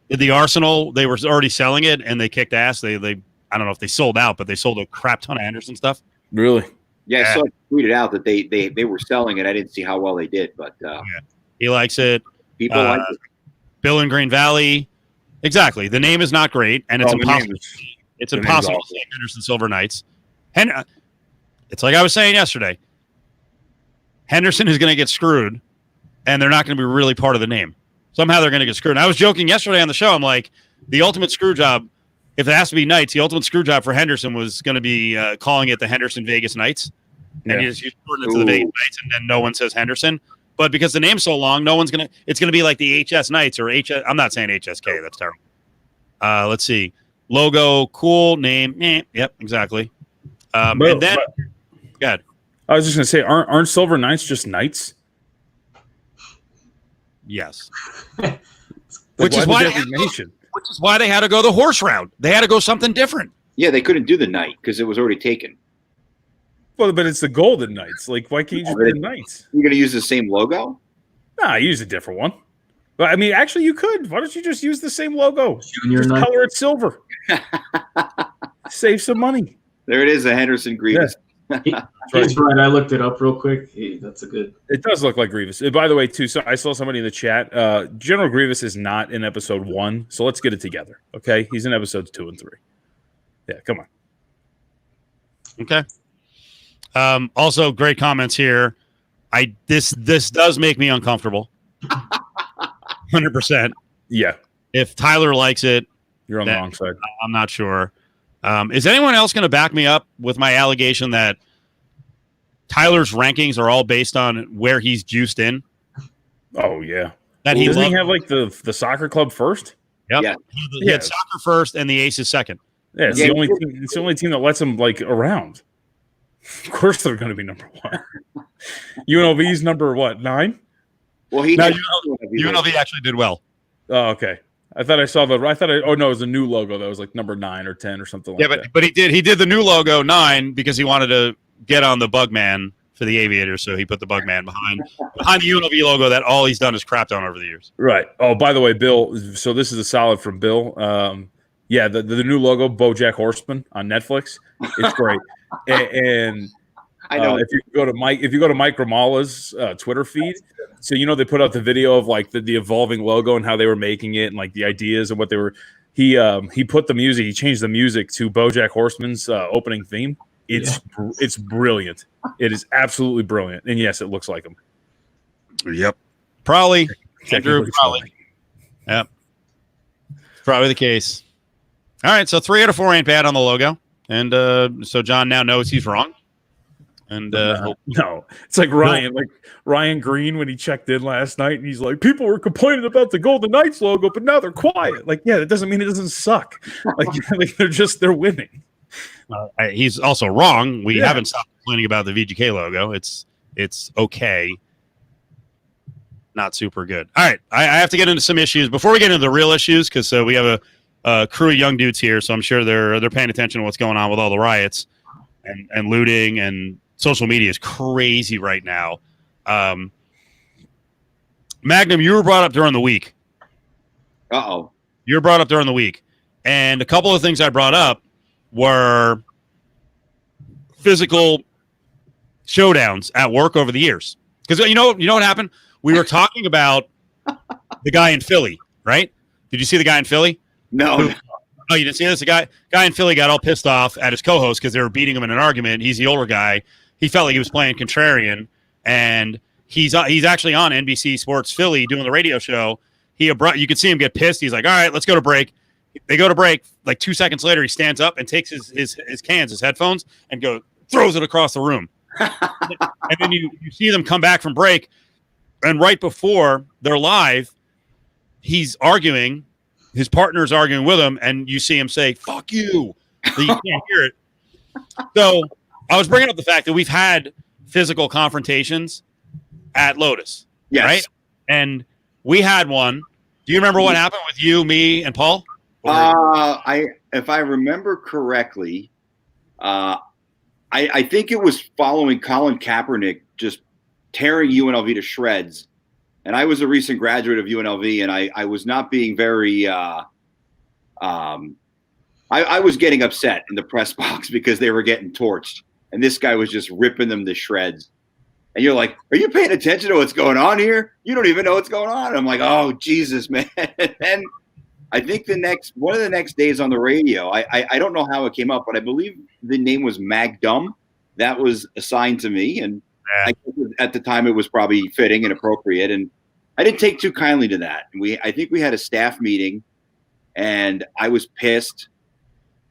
Speaker 3: the Arsenal, they were already selling it and they kicked ass? They I don't know if they sold out, but they sold a crap ton of Henderson stuff.
Speaker 5: Really?
Speaker 4: Yeah, I saw it tweeted out that they were selling it. I didn't see how well they did, but
Speaker 3: he likes it.
Speaker 4: People like it.
Speaker 3: Bill in Green Valley. Exactly. The name is not great, and it's impossible. It's impossible to say Henderson Silver Knights. It's like I was saying yesterday. Henderson is going to get screwed, and they're not going to be really part of the name. Somehow they're going to get screwed. And I was joking yesterday on the show. I'm like, the ultimate screw job, if it has to be Knights, the ultimate screw job for Henderson was going to be calling it the Henderson Vegas Knights. And you shorten it to the Vegas Knights, and then no one says Henderson. But because the name's so long, no one's going to – it's going to be like the HS Knights or HS – I'm not saying HSK. That's terrible. Let's see. Logo, cool. Name, yep, exactly. And then – go ahead.
Speaker 5: I was just going to say, aren't Silver Knights just Knights?
Speaker 3: Yes.
Speaker 5: Which is why
Speaker 3: they had to go the horse route. They had to go something different.
Speaker 4: Yeah, they couldn't do the Knight because it was already taken.
Speaker 5: Well, but it's the Golden Knights. Like, why can't you just do the Knights?
Speaker 4: You're going to use the same logo?
Speaker 5: Nah, use a different one. But I mean, actually, you could. Why don't you just use the same logo?
Speaker 2: Junior
Speaker 5: just
Speaker 2: Knight.
Speaker 5: Color it silver. Save some money.
Speaker 4: There it is, a Henderson Grievous.
Speaker 2: Yeah. He's right. I looked it up real quick. That's a good.
Speaker 5: It does look like Grievous. By the way, too, so I saw somebody in the chat. General Grievous is not in episode 1, so let's get it together. Okay, he's in episodes 2 and 3. Yeah, come on.
Speaker 3: Okay. Also, great comments here. This does make me uncomfortable. 100%.
Speaker 5: Yeah.
Speaker 3: If Tyler likes it,
Speaker 5: you're on the wrong side.
Speaker 3: I'm not sure. Is anyone else going to back me up with my allegation that Tyler's rankings are all based on where he's juiced in?
Speaker 5: Oh yeah.
Speaker 3: That
Speaker 5: doesn't he have like the soccer club first?
Speaker 3: Yep.
Speaker 4: Yeah.
Speaker 3: He had soccer first and the Aces second.
Speaker 5: Yeah, it's the only team. It's the only team that lets him like around. Of course, they're going to be number one. UNLV's number what, 9?
Speaker 4: Well,
Speaker 3: UNLV actually did well.
Speaker 5: Oh, okay. I thought I saw the. Oh no, it was a new logo that was like number 9 or 10 or something like that.
Speaker 3: But he did the new logo 9 because he wanted to get on the Bugman for the Aviators, so he put the Bugman behind the UNLV logo that all he's done is crapped on over the years.
Speaker 5: Right. Oh, by the way, Bill. So this is a solid from Bill. Yeah, the new logo, BoJack Horseman on Netflix. It's great. and
Speaker 4: I know
Speaker 5: if you go to Mike Grimala's Twitter feed, so they put out the video of like the evolving logo and how they were making it and like the ideas and what they were. He put the music. He changed the music to BoJack Horseman's opening theme. It's brilliant. It is absolutely brilliant. And yes, it looks like him.
Speaker 3: Yep. Probably. Andrew, probably. Yep. Probably the case. All right. So 3 out of 4 ain't bad on the logo. And so John now knows he's wrong. And
Speaker 5: no, it's like Ryan Green when he checked in last night and he's like, people were complaining about the Golden Knights logo, but now they're quiet. Like, yeah, that doesn't mean it doesn't suck. Like they're winning.
Speaker 3: He's also wrong. We haven't stopped complaining about the VGK logo. It's okay. Not super good. All right. I have to get into some issues before we get into the real issues because we have a crew of young dudes here, so I'm sure they're paying attention to what's going on with all the riots and looting, and social media is crazy right now. Magnum, you were brought up during the week.
Speaker 4: Uh-oh.
Speaker 3: You were brought up during the week. And a couple of things I brought up were physical showdowns at work over the years. Because you know what happened? We were talking about the guy in Philly, right? Did you see the guy in Philly?
Speaker 4: No.
Speaker 3: Oh, you didn't see this? The guy in Philly got all pissed off at his co-host because they were beating him in an argument. He's the older guy. He felt like he was playing contrarian, and he's actually on NBC Sports Philly doing the radio show. You could see him get pissed. He's like, all right, let's go to break. They go to break. Like 2 seconds later, he stands up and takes his headphones, and throws it across the room. And then you see them come back from break, and right before they're live, he's arguing. His partner's arguing with him, and you see him say, fuck you. So you can't hear it. So I was bringing up the fact that we've had physical confrontations at Lotus.
Speaker 4: Yes.
Speaker 3: Right? And we had one. Do you remember what happened with you, me, and Paul?
Speaker 4: If I remember correctly, I think it was following Colin Kaepernick just tearing UNLV to shreds. And I was a recent graduate of UNLV, and I was not being very I was getting upset in the press box because they were getting torched. And this guy was just ripping them to shreds. And you're like, are you paying attention to what's going on here? You don't even know what's going on. And I'm like, oh, Jesus, man. And I think one of the next days on the radio, I don't know how it came up, but I believe the name was Magdum. That was assigned to me. And I think at the time it was probably fitting and appropriate, and I didn't take too kindly to that. I think we had a staff meeting, and I was pissed,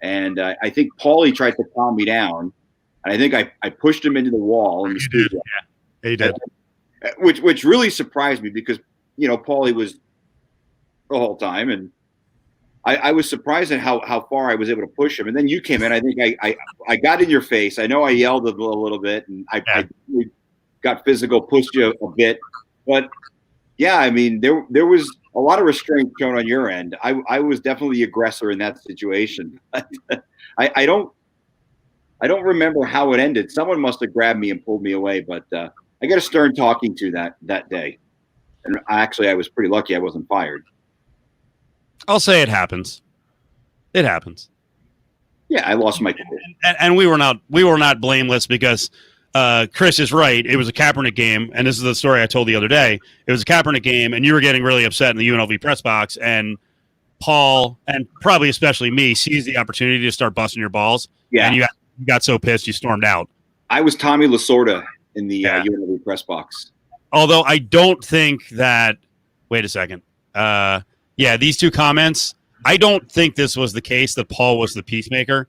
Speaker 4: and I think Paulie tried to calm me down, and I think I pushed him into the wall in the studio.
Speaker 3: Yeah, he did.
Speaker 4: Which really surprised me because Paulie was the whole time, and I was surprised at how far I was able to push him. And then you came in. I think I got in your face. I know I yelled a little bit, and I got physical, pushed you a bit. But, yeah, I mean, there was a lot of restraint shown on your end. I was definitely the aggressor in that situation. I don't remember how it ended. Someone must have grabbed me and pulled me away. But I got a stern talking to that day. And I was pretty lucky I wasn't fired.
Speaker 3: I'll say it happens. It happens.
Speaker 4: Yeah, I lost my
Speaker 3: and we were not blameless because Chris is right. It was a Kaepernick game, and this is the story I told the other day. It was a Kaepernick game, and you were getting really upset in the UNLV press box, and Paul, and probably especially me, seized the opportunity to start busting your balls. Yeah. And you got so pissed you stormed out.
Speaker 4: I was Tommy Lasorda in the UNLV press box.
Speaker 3: Although I don't think that. Wait a second. These two comments. I don't think this was the case that Paul was the peacemaker.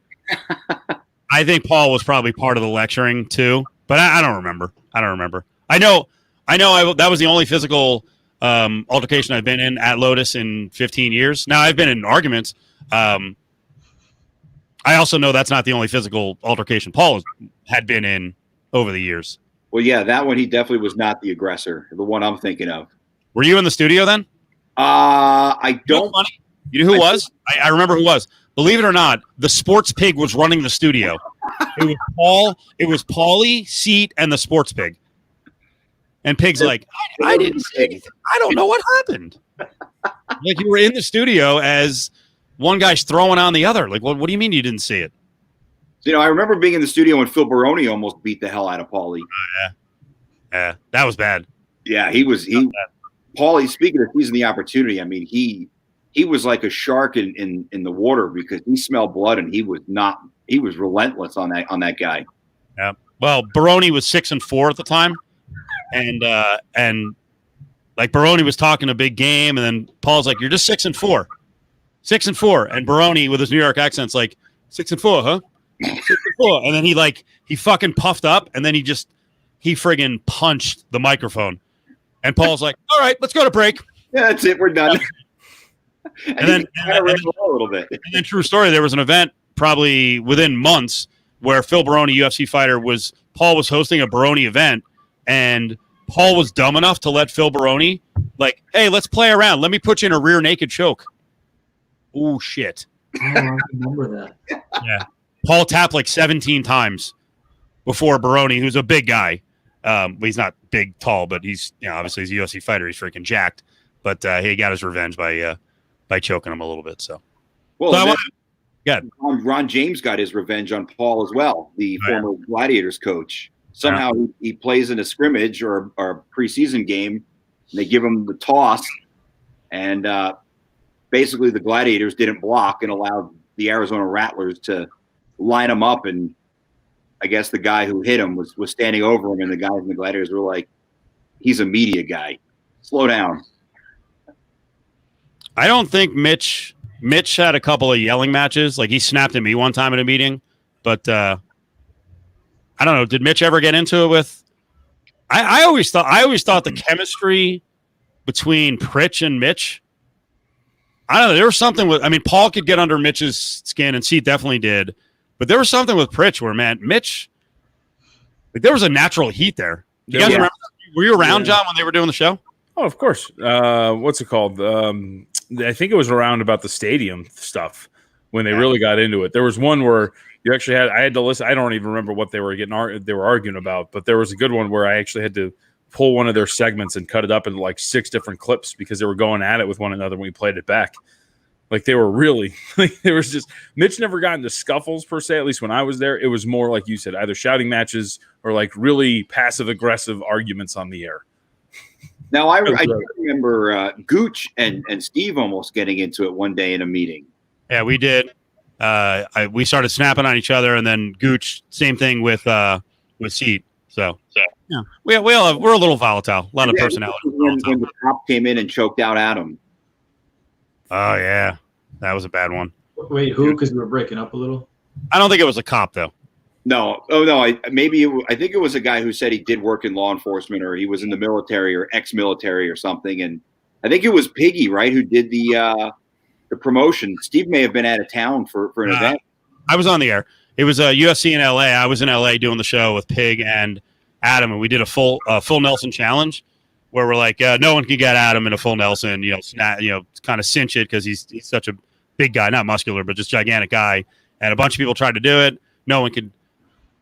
Speaker 3: I think Paul was probably part of the lecturing too, but I don't remember. I know. That was the only physical altercation I've been in at Lotus in 15 years. Now I've been in arguments. I also know that's not the only physical altercation Paul had been in over the years.
Speaker 4: Well, yeah, that one he definitely was not the aggressor. The one I'm thinking of.
Speaker 3: Were you in the studio then?
Speaker 4: I don't.
Speaker 3: You know who was? I remember who was. Believe it or not, the sports pig was running the studio. It was Paul. It was Paulie, Seat, and the sports pig. And Pig's like, I didn't say anything. I don't know what happened. Like you were in the studio as one guy's throwing on the other. Like, what do you mean you didn't see it?
Speaker 4: You know, I remember being in the studio when Phil Baroni almost beat the hell out of Paulie.
Speaker 3: Yeah, that was bad.
Speaker 4: Yeah, Paulie, speaking of seizing the opportunity, I mean, he was like a shark in the water because he smelled blood and he was relentless on that guy.
Speaker 3: Yeah. Well, Baroni was 6-4 at the time. And like Baroni was talking a big game, and then Paul's like, "You're just 6-4, 6-4," and Baroni with his New York accent's like, 6-4, huh? 6-4, and then he fucking puffed up, and then he friggin' punched the microphone, and Paul's like, "All right, let's go to break."
Speaker 4: Yeah, that's it. We're done.
Speaker 3: and then
Speaker 4: a little bit.
Speaker 3: And then, true story, there was an event probably within months where Phil Baroni, UFC fighter, Paul was hosting a Baroni event. And Paul was dumb enough to let Phil Baroni, like, hey, let's play around. Let me put you in a rear naked choke. Oh, shit.
Speaker 2: Oh, I remember that.
Speaker 3: Yeah. Paul tapped like 17 times before Baroni, who's a big guy. He's not big, tall, but he's, obviously he's a UFC fighter. He's freaking jacked. But he got his revenge by choking him a little bit. So,
Speaker 4: well, Ron James got his revenge on Paul as well, the former Gladiators coach. Somehow he plays in a scrimmage or a preseason game, and they give him the toss, and basically the Gladiators didn't block and allowed the Arizona Rattlers to line him up, and I guess the guy who hit him was standing over him, and the guys in the Gladiators were like, he's a media guy. Slow down.
Speaker 3: I don't think Mitch had a couple of yelling matches. Like he snapped at me one time at a meeting, but I don't know. Did Mitch ever get into it with? I always thought the chemistry between Pritch and Mitch. I don't know. There was something with. I mean, Paul could get under Mitch's skin, and Seat definitely did. But there was something with Pritch where, man, Mitch, like there was a natural heat there. You guys remember? Were you around, John, when they were doing the show?
Speaker 5: Oh, of course. What's it called? I think it was around about the stadium stuff when they really got into it. There was one where. You actually I had to listen. I don't even remember what they were arguing about, but there was a good one where I actually had to pull one of their segments and cut it up into like 6 different clips because they were going at it with one another when we played it back. Like they were really, there was just, Mitch never got into scuffles per se, at least when I was there. It was more like you said, either shouting matches or like really passive aggressive arguments on the air.
Speaker 4: Now I remember Gooch and Steve almost getting into it one day in a meeting.
Speaker 3: Yeah, we did. We started snapping on each other, and then Gooch, same thing with Seat. So yeah, we're a little volatile, a lot of personality.
Speaker 4: When the cop came in and choked out Adam.
Speaker 3: Oh yeah, that was a bad one.
Speaker 2: Wait, who? Because we were breaking up a little.
Speaker 3: I don't think it was a cop though.
Speaker 4: No, oh no, I think it was a guy who said he did work in law enforcement, or he was in the military or ex-military or something, and I think it was Piggy, right, who did the promotion. Steve may have been out of town for an event.
Speaker 3: I was on the air. It was a UFC in LA. I was in LA doing the show with Pig and Adam, and we did a full Nelson challenge where we're like, no one can get Adam in a full Nelson, kind of cinch it because he's such a big guy, not muscular, but just gigantic guy. And a bunch of people tried to do it. No one could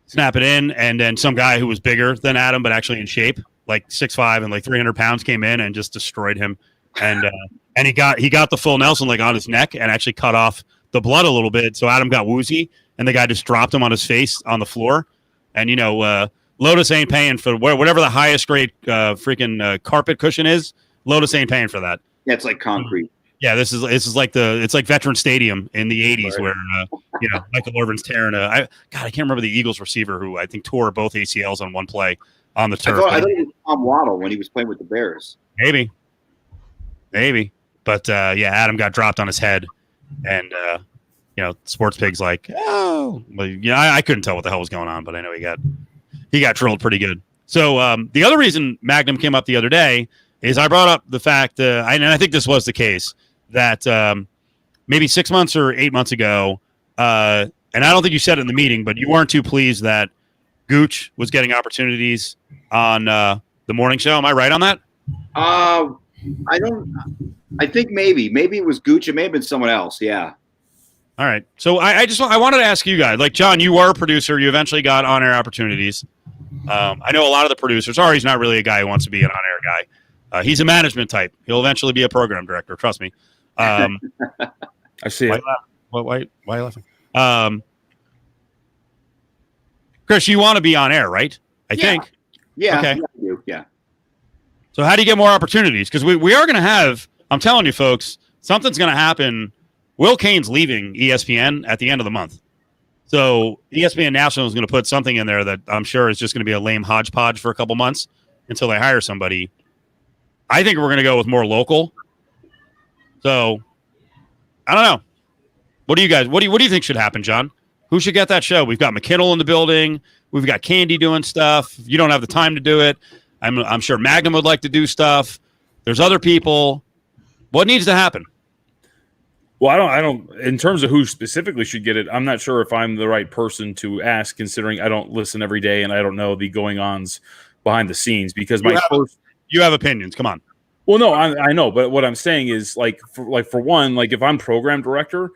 Speaker 3: snap it in. And then some guy who was bigger than Adam, but actually in shape, like 6'5" and like 300 pounds, came in and just destroyed him. And he got the full Nelson like on his neck and actually cut off the blood a little bit. So Adam got woozy, and the guy just dropped him on his face on the floor. And Lotus ain't paying for whatever the highest grade freaking carpet cushion is. Lotus ain't paying for that.
Speaker 4: Yeah, it's like concrete.
Speaker 3: Yeah, this is like it's like Veteran Stadium in the '80s, right, where Michael Irvin's tearing I can't remember the Eagles receiver who I think tore both ACLs on one play. on the turf.
Speaker 4: I thought it was Tom Waddle when he was playing with the Bears.
Speaker 3: Maybe. But Adam got dropped on his head, and Sports Pig's like, oh, well, I couldn't tell what the hell was going on, but I know he got drilled pretty good. So the other reason Magnum came up the other day is I brought up the fact, and I think this was the case, that maybe 6 months or 8 months ago, and I don't think you said it in the meeting, but you weren't too pleased that Gooch was getting opportunities on the morning show. Am I right on that?
Speaker 4: I think maybe it was Gooch. It may have been someone else. Yeah.
Speaker 3: All right. So I wanted to ask you guys, like, John, you are a producer. You eventually got on-air opportunities. I know a lot of the producers. Ari's not really a guy who wants to be an on-air guy. He's a management type. He'll eventually be a program director. Trust me.
Speaker 5: I see it.
Speaker 3: Why are you laughing? Chris, you want to be on air, right? I think.
Speaker 4: Yeah.
Speaker 3: Okay.
Speaker 4: Yeah.
Speaker 3: So how do you get more opportunities? Because we are going to have, I'm telling you, folks, something's going to happen. Will Cain's leaving ESPN at the end of the month. So ESPN National is going to put something in there that I'm sure is just going to be a lame hodgepodge for a couple months until they hire somebody. I think we're going to go with more local. So I don't know. What do you think should happen, John? Who should get that show? We've got McKinnell in the building. We've got Candy doing stuff. You don't have the time to do it. I'm sure Magnum would like to do stuff. There's other people. What needs to happen?
Speaker 5: Well, I don't. In terms of who specifically should get it, I'm not sure if I'm the right person to ask, considering I don't listen every day and I don't know the going-ons behind the scenes. Because
Speaker 3: you have opinions. Come on.
Speaker 5: Well, no, I know, but what I'm saying is, for one, if I'm program director,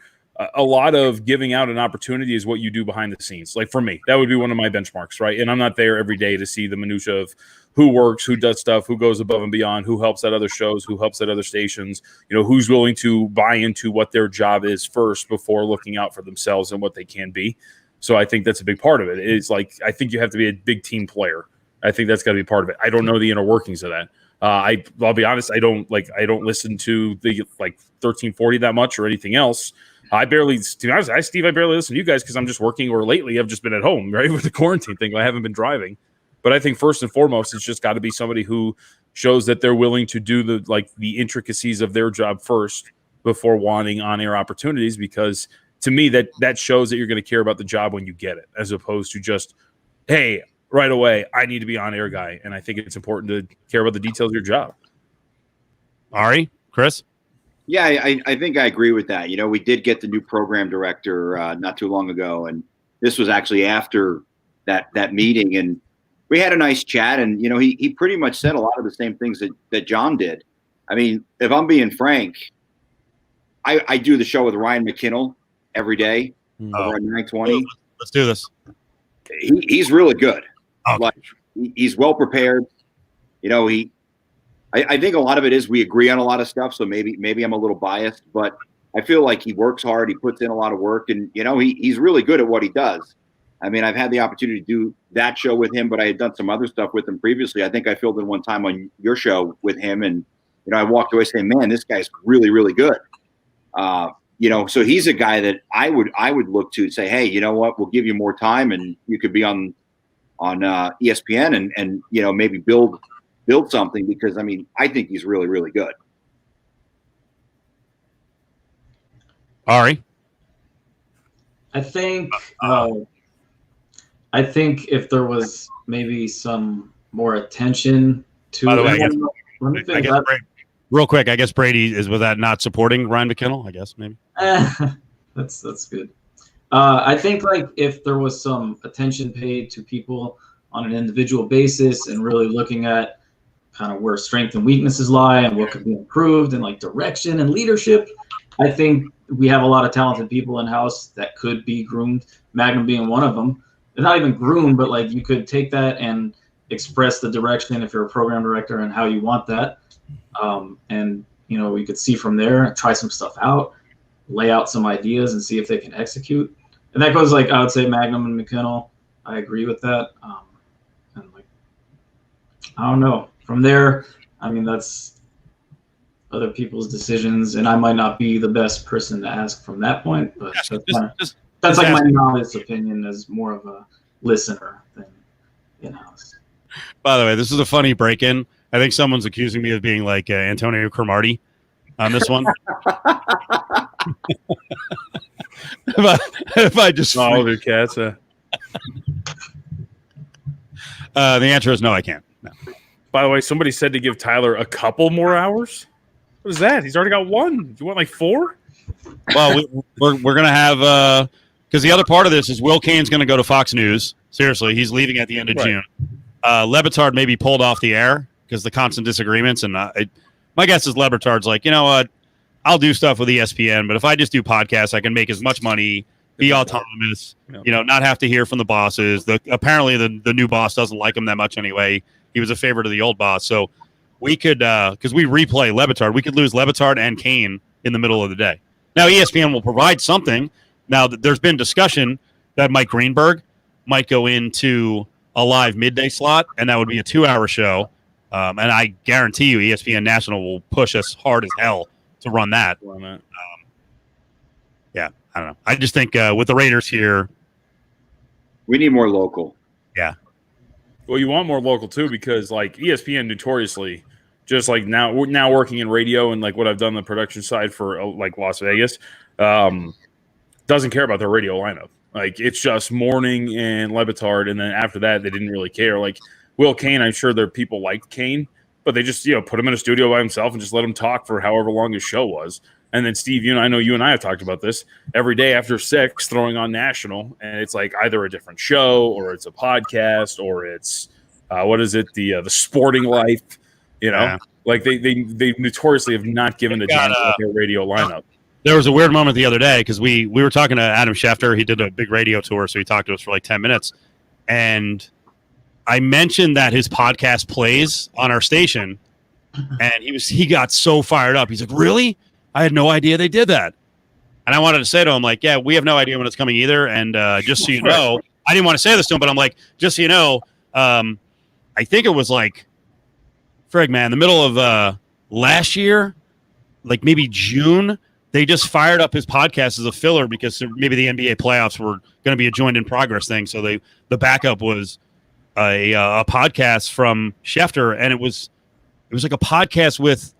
Speaker 5: a lot of giving out an opportunity is what you do behind the scenes. Like for me, that would be one of my benchmarks, right? And I'm not there every day to see the minutia of who works, who does stuff, who goes above and beyond, who helps at other shows, who helps at other stations, who's willing to buy into what their job is first before looking out for themselves and what they can be. So I think that's a big part of it. It's like, I think you have to be a big team player. I think that's got to be part of it. I don't know the inner workings of that. I'll be honest. I don't listen to the 1340 that much or anything else. I barely, to be honest, Steve, I barely listen to you guys because I'm just working, or lately I've just been at home, right, with the quarantine thing. I haven't been driving. But I think first and foremost, it's just got to be somebody who shows that they're willing to do the intricacies of their job first before wanting on-air opportunities, because to me that shows that you're going to care about the job when you get it, as opposed to just, hey, right away, I need to be on-air guy. And I think it's important to care about the details of your job.
Speaker 3: Ari, Chris?
Speaker 4: Yeah, I think I agree with that. We did get the new program director not too long ago, and this was actually after that meeting, and we had a nice chat, and he pretty much said a lot of the same things that John did. I mean, if I'm being frank, I do the show with Ryan McKinnell every day over at 920.
Speaker 3: Let's do this.
Speaker 4: He's really good.
Speaker 3: Okay.
Speaker 4: He's well prepared. I think a lot of it is we agree on a lot of stuff, so maybe I'm a little biased, but I feel like he works hard. He puts in a lot of work, and he's really good at what he does. I mean, I've had the opportunity to do that show with him, but I had done some other stuff with him previously. I think I filled in one time on your show with him, and I walked away saying, "Man, this guy's really, really good." So he's a guy that I would look to say, "Hey, you know what? We'll give you more time, and you could be on ESPN and maybe build something," because I mean, I think he's really, really good.
Speaker 3: Ari,
Speaker 2: I think if there was maybe some more attention to.
Speaker 3: By the way, real quick, I guess Brady was that not supporting Ryan McKinnell? I guess maybe.
Speaker 2: That's good. I think if there was some attention paid to people on an individual basis and really looking at kind of where strengths and weaknesses lie and what could be improved and direction and leadership, I think we have a lot of talented people in house that could be groomed. Magnum being one of them. They're not even groomed, but you could take that and express the direction if you're a program director and how you want that. And we could see from there, try some stuff out, lay out some ideas and see if they can execute. And that goes I would say Magnum and McKinnell. I agree with that. And I don't know. From there, I mean, that's other people's decisions, and I might not be the best person to ask from that point, but that's my honest opinion as more of a listener than in-house.
Speaker 3: By the way, this is a funny break-in. I think someone's accusing me of being like Antonio Cromartie on this one. if I just
Speaker 5: all the cats.
Speaker 3: The answer is no, I can't. No.
Speaker 5: By the way, somebody said to give Tyler a couple more hours. What is that? He's already got one. Do you want like 4?
Speaker 3: Well, we're gonna have because the other part of this is Will Cain's going to go to Fox News. Seriously, he's leaving at the end of June. Lebitard may be pulled off the air because the constant disagreements. And my guess is Lebitard's like, you know what? I'll do stuff with ESPN, but if I just do podcasts, I can make as much money, be autonomous, not have to hear from the bosses. Apparently, the new boss doesn't like him that much anyway. He was a favorite of the old boss. So we could, because we replay Lebitard, we could lose Lebitard and Cain in the middle of the day. Now, ESPN will provide something. Now, there's been discussion that Mike Greenberg might go into a live midday slot, and that would be a 2-hour show. And I guarantee you ESPN National will push us hard as hell to run that. Yeah, I don't know. I just think with the Raiders here,
Speaker 4: we need more local.
Speaker 3: Yeah.
Speaker 5: Well, you want more local too, because like ESPN notoriously, just like now working in radio and like what I've done on the production side for like Las Vegas, doesn't care about their radio lineup. Like it's just Morning and Lebitard, and then after that they didn't really care. Like Will Cain, I'm sure there are people like Cain, but they just put him in a studio by himself and just let him talk for however long his show was. And then Steve, I know you and I have talked about this every day after 6, throwing on national, and it's like either a different show or it's a podcast or it's what is it, the Sporting Life,
Speaker 3: Yeah.
Speaker 5: Like they notoriously have not given a damn about their radio lineup.
Speaker 3: There was a weird moment the other day because we were talking to Adam Schefter. He did a big radio tour, so he talked to us for like 10 minutes. And I mentioned that his podcast plays on our station, and he got so fired up. He's like, really? I had no idea they did that. And I wanted to say to him, like, yeah, we have no idea when it's coming either. And just so you know, I didn't want to say this to him, but I'm like, just so you know, I think it was like, frig, man, the middle of last year, like maybe June, they just fired up his podcast as a filler because maybe the NBA playoffs were going to be a joined in progress thing. So the backup was a podcast from Schefter, and it was like a podcast with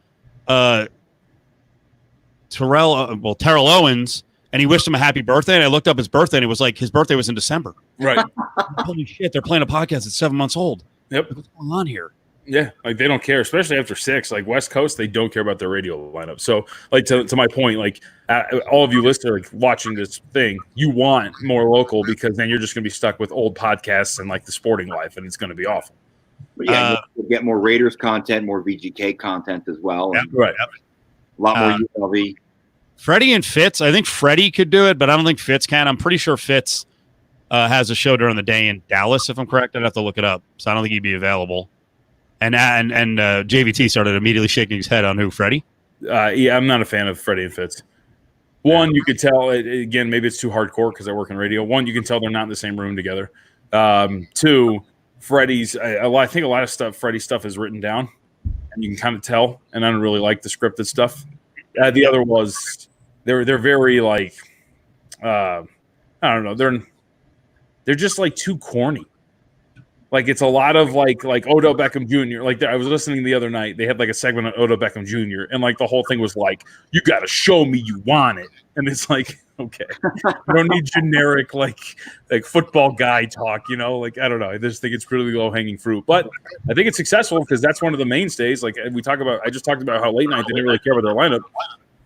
Speaker 3: Terrell Owens, and he wished him a happy birthday. And I looked up his birthday, and it was like his birthday was in December.
Speaker 5: Right.
Speaker 3: Holy shit! They're playing a podcast that's 7 months old.
Speaker 5: Yep.
Speaker 3: What's going on here?
Speaker 5: Yeah, like they don't care, especially after 6. Like West Coast, they don't care about their radio lineup. So, like to my point, like all of you listeners like, watching this thing, you want more local because then you're just going to be stuck with old podcasts and like the Sporting Life, and it's going to be awful.
Speaker 4: But yeah, we'll get more Raiders content, more VGK content as well.
Speaker 5: Yeah, right.
Speaker 4: A lot more ULV.
Speaker 3: Freddie and Fitz, I think Freddie could do it, but I don't think Fitz can. I'm pretty sure Fitz has a show during the day in Dallas, if I'm correct. I'd have to look it up, so I don't think he'd be available. And JVT started immediately shaking his head on who, Freddie?
Speaker 5: Yeah, I'm not a fan of Freddie and Fitz. One, you could tell, again, maybe it's too hardcore because I work in radio. One, you can tell they're not in the same room together. 2, Freddie's, I think a lot of stuff, Freddie's stuff is written down, and you can kind of tell, and I don't really like the scripted stuff. The other was, they're very like, I don't know, they're just like too corny. Like it's a lot of like Odell Beckham Jr. Like I was listening the other night. They had like a segment on Odell Beckham Jr. and like the whole thing was like, "You got to show me you want it." And it's like, okay, you don't need generic like football guy talk. Like I don't know. I just think it's really low hanging fruit. But I think it's successful because that's one of the mainstays. Like I just talked about how late night they didn't really care about their lineup.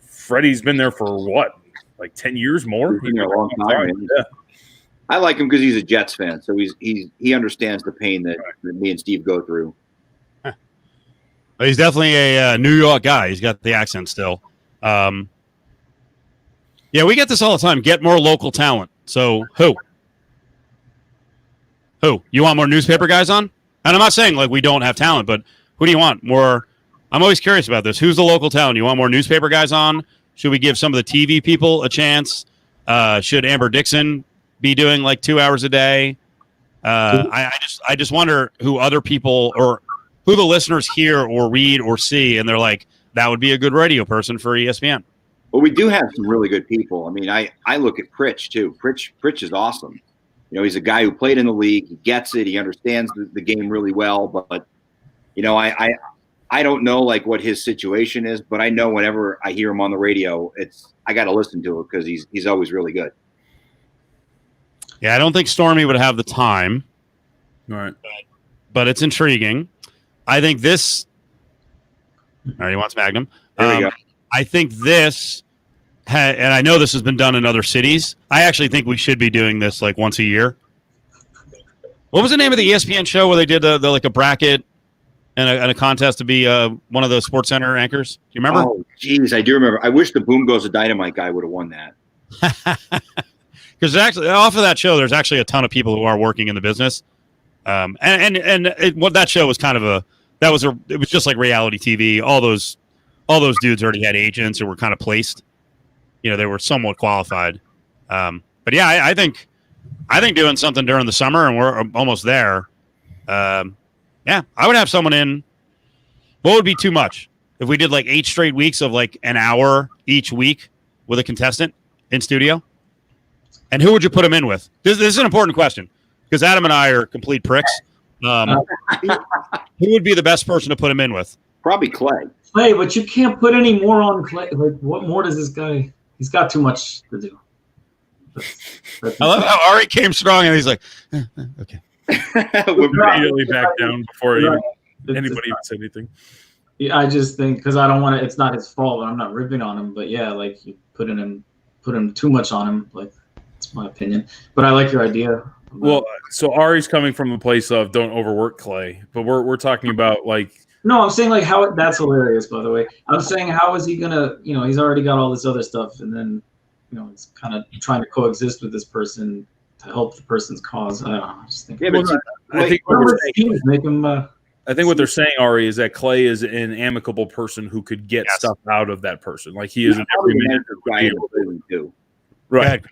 Speaker 5: Freddie's been there for what, like 10 years more?
Speaker 4: He's been there a long time. Yeah. I like him because he's a Jets fan, so he understands the pain that me and Steve go through.
Speaker 3: He's definitely a New York guy. He's got the accent still. Yeah, we get this all the time. Get more local talent. So who? You want more newspaper guys on? And I'm not saying like we don't have talent, but who do you want? More? I'm always curious about this. Who's the local talent? You want more newspaper guys on? Should we give some of the TV people a chance? Should Amber Dixon be doing like 2 hours a day? I just wonder who other people or who the listeners hear or read or see, and they're like, that would be a good radio person for ESPN.
Speaker 4: Well, we do have some really good people. I mean, I look at Pritch too. Pritch is awesome. he's a guy who played in the league. He gets it. He understands the game really well. But I don't know like what his situation is, but I know whenever I hear him on the radio, I got to listen to it because he's always really good.
Speaker 3: Yeah, I don't think Stormy would have the time.
Speaker 5: All right.
Speaker 3: But it's intriguing. I think this. All right, he wants Magnum.
Speaker 4: There we go.
Speaker 3: I think this, and I know this has been done in other cities. I actually think we should be doing this like once a year. What was the name of the ESPN show where they did the like a bracket and a contest to be one of the Sports Center anchors? Do you remember?
Speaker 4: Oh, geez, I do remember. I wish the Boom Goes a Dynamite guy would have won that.
Speaker 3: Because actually, off of that show, there's actually a ton of people who are working in the business. What that show was kind of it was just like reality TV. All those dudes already had agents or were kind of placed. They were somewhat qualified. But yeah, I think doing something during the summer, and we're almost there. Yeah, I would have someone in. What would be too much if we did like 8 straight weeks of like an hour each week with a contestant in studio? And who would you put them in with? This is an important question because Adam and I are complete pricks. Who would be the best person to put him in with?
Speaker 4: Probably Clay.
Speaker 2: Clay, but you can't put any more on Clay. Like, what more does this guy? He's got too much to do.
Speaker 3: I love how Ari came strong and he's like, okay.
Speaker 5: Immediately back down before anybody even said anything.
Speaker 2: Yeah, I just think because I don't want to. It's not his fault. I'm not ripping on him, but yeah, like you put him too much on him. Like it's my opinion, but I like your idea.
Speaker 5: Well, so Ari's coming from the place of don't overwork Clay, but we're talking about like.
Speaker 2: No, I'm saying like how that's hilarious. By the way, I'm saying how is he gonna? He's already got all this other stuff, and then it's kind of trying to coexist with this person to help the person's cause. I don't know. I just think.
Speaker 4: Yeah, but
Speaker 5: I think
Speaker 2: make him.
Speaker 5: I think what they're saying, Ari, is that Clay is an amicable person who could get stuff out of that person. Like he is an everyman
Speaker 4: guy in the building too.
Speaker 5: Right.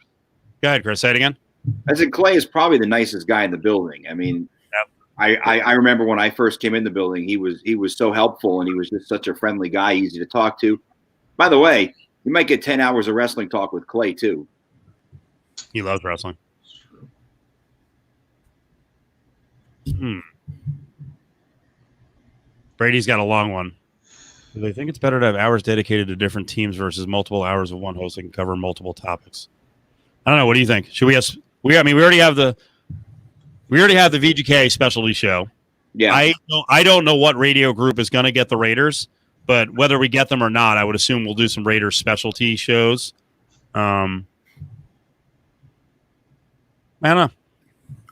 Speaker 3: Go ahead, Chris. Say it again.
Speaker 4: I said Clay is probably the nicest guy in the building. I mean, I remember when I first came in the building, he was so helpful and he was just such a friendly guy, easy to talk to. By the way, you might get 10 hours of wrestling talk with Clay too.
Speaker 3: He loves wrestling. Brady's got a long one. Do they think it's better to have hours dedicated to different teams versus multiple hours of one host that can cover multiple topics? I don't know. What do you think? Should we have? We already have the VGK specialty show.
Speaker 4: Yeah.
Speaker 3: I don't know what radio group is going to get the Raiders, but whether we get them or not, I would assume we'll do some Raiders specialty shows. I don't know.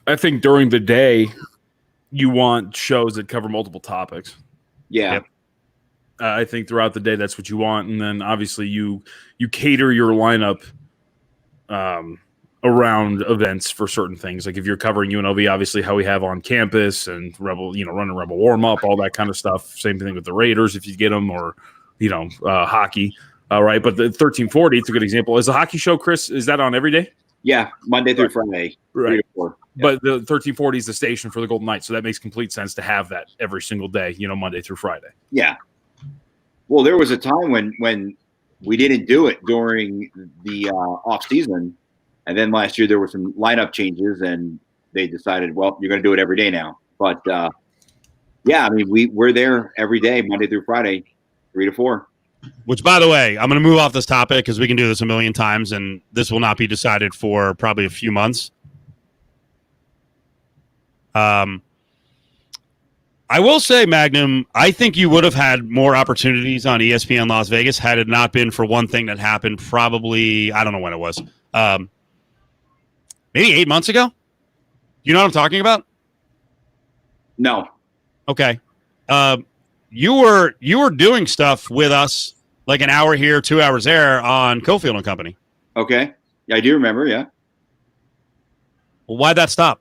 Speaker 5: I think during the day, you want shows that cover multiple topics.
Speaker 4: Yeah.
Speaker 3: Yep.
Speaker 5: I think throughout the day, that's what you want. And then obviously you cater your lineup around events for certain things. Like if you're covering UNLV, obviously how we have on campus and Rebel, running Rebel warm up, all that kind of stuff. Same thing with the Raiders if you get them, or hockey. All right, but the 1340, it's a good example. Is the hockey show, Chris? Is that on every day?
Speaker 4: Yeah, Monday through Friday.
Speaker 5: Right.
Speaker 4: 3 to 4. Yeah.
Speaker 5: But the 1340 is the station for the Golden Knights, so that makes complete sense to have that every single day. Monday through Friday.
Speaker 4: Yeah. Well, there was a time when we didn't do it during the off season. And then last year there were some lineup changes, and they decided, well, you're going to do it every day now. But yeah, I mean, we're there every day, Monday through Friday, 3 to 4.
Speaker 3: Which, by the way, I'm going to move off this topic because we can do this a million times, and this will not be decided for probably a few months. I will say, Magnum, I think you would have had more opportunities on ESPN Las Vegas had it not been for one thing that happened probably, I don't know when it was. Maybe 8 months ago? You know what I'm talking about?
Speaker 4: No.
Speaker 3: Okay. You were doing stuff with us like an hour here, 2 hours there on Cofield and Company.
Speaker 4: Okay. Yeah, I do remember, yeah.
Speaker 3: Well, why'd that stop?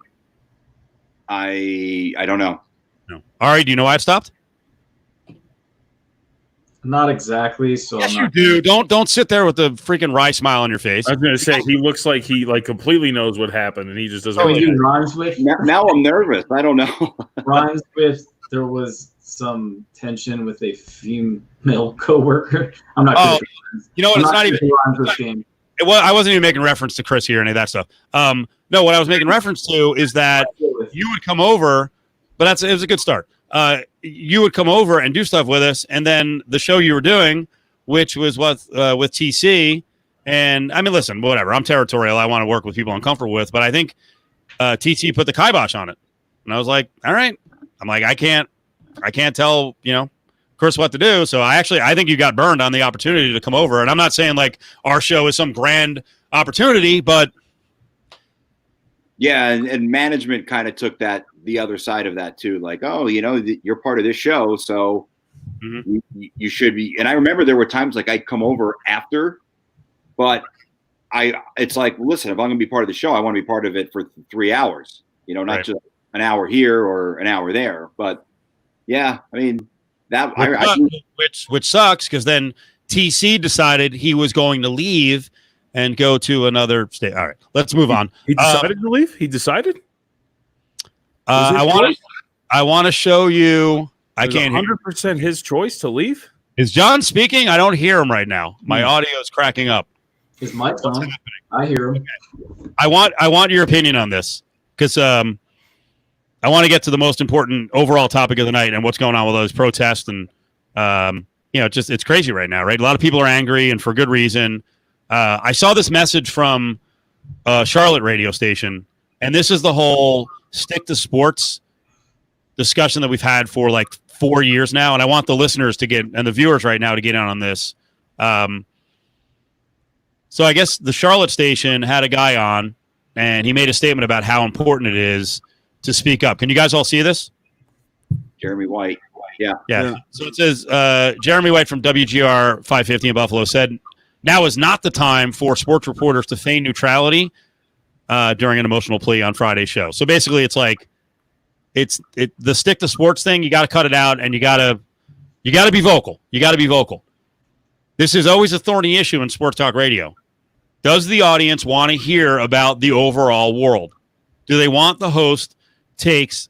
Speaker 4: I don't know.
Speaker 3: No. Ari, do you know why it stopped?
Speaker 2: Not exactly. So
Speaker 3: yes, you do. Don't sit there with the freaking wry smile on your face.
Speaker 5: I was going to say he looks like he completely knows what happened, and he just doesn't.
Speaker 2: Rhymes with.
Speaker 4: Now I'm nervous. I don't know.
Speaker 2: Rhymes with. There was some tension with a female coworker. I'm not.
Speaker 3: You know what? It's Well, I wasn't even making reference to Chris here or any of that stuff. No, what I was making reference to is that you would come over, but it was a good start. You would come over and do stuff with us, and then the show you were doing, which was with TC, and I mean, listen, whatever. I'm territorial. I want to work with people I'm comfortable with, but I think TC put the kibosh on it, and I was like, all right. I'm like, I can't tell Chris what to do. So I think you got burned on the opportunity to come over. And I'm not saying like our show is some grand opportunity, but
Speaker 4: yeah, and management kind of took the other side of that too. Like, oh, you're part of this show, so you should be. And I remember there were times like I'd come over after, but it's like, listen, if I'm going to be part of the show, I want to be part of it for 3 hours. Not right. Just an hour here or an hour there. But yeah, I mean that
Speaker 3: which sucks because then TC decided he was going to leave and go to another state. All right, let's move on.
Speaker 5: He decided to leave. He decided.
Speaker 3: I want to show you. I can't.
Speaker 5: 100% his choice to leave.
Speaker 3: Is John speaking? I don't hear him right now. My audio is cracking up.
Speaker 2: His mic's on. I hear him.
Speaker 3: Okay. I want your opinion on this because I want to get to the most important overall topic of the night and what's going on with those protests. And, it's crazy right now, right? A lot of people are angry and for good reason. I saw this message from a Charlotte radio station, and this is the whole stick to sports discussion that we've had for like 4 years now. And I want the listeners and the viewers right now to get in on this. So I guess the Charlotte station had a guy on, and he made a statement about how important it is to speak up. Can you guys all see this?
Speaker 4: Jeremy White. Yeah.
Speaker 3: So it says, Jeremy White from WGR 550 in Buffalo said, now is not the time for sports reporters to feign neutrality during an emotional plea on Friday's show. So basically it's like, the stick to sports thing. You got to cut it out and you got to be vocal. You got to be vocal. This is always a thorny issue in sports talk radio. Does the audience want to hear about the overall world? Do they want the host takes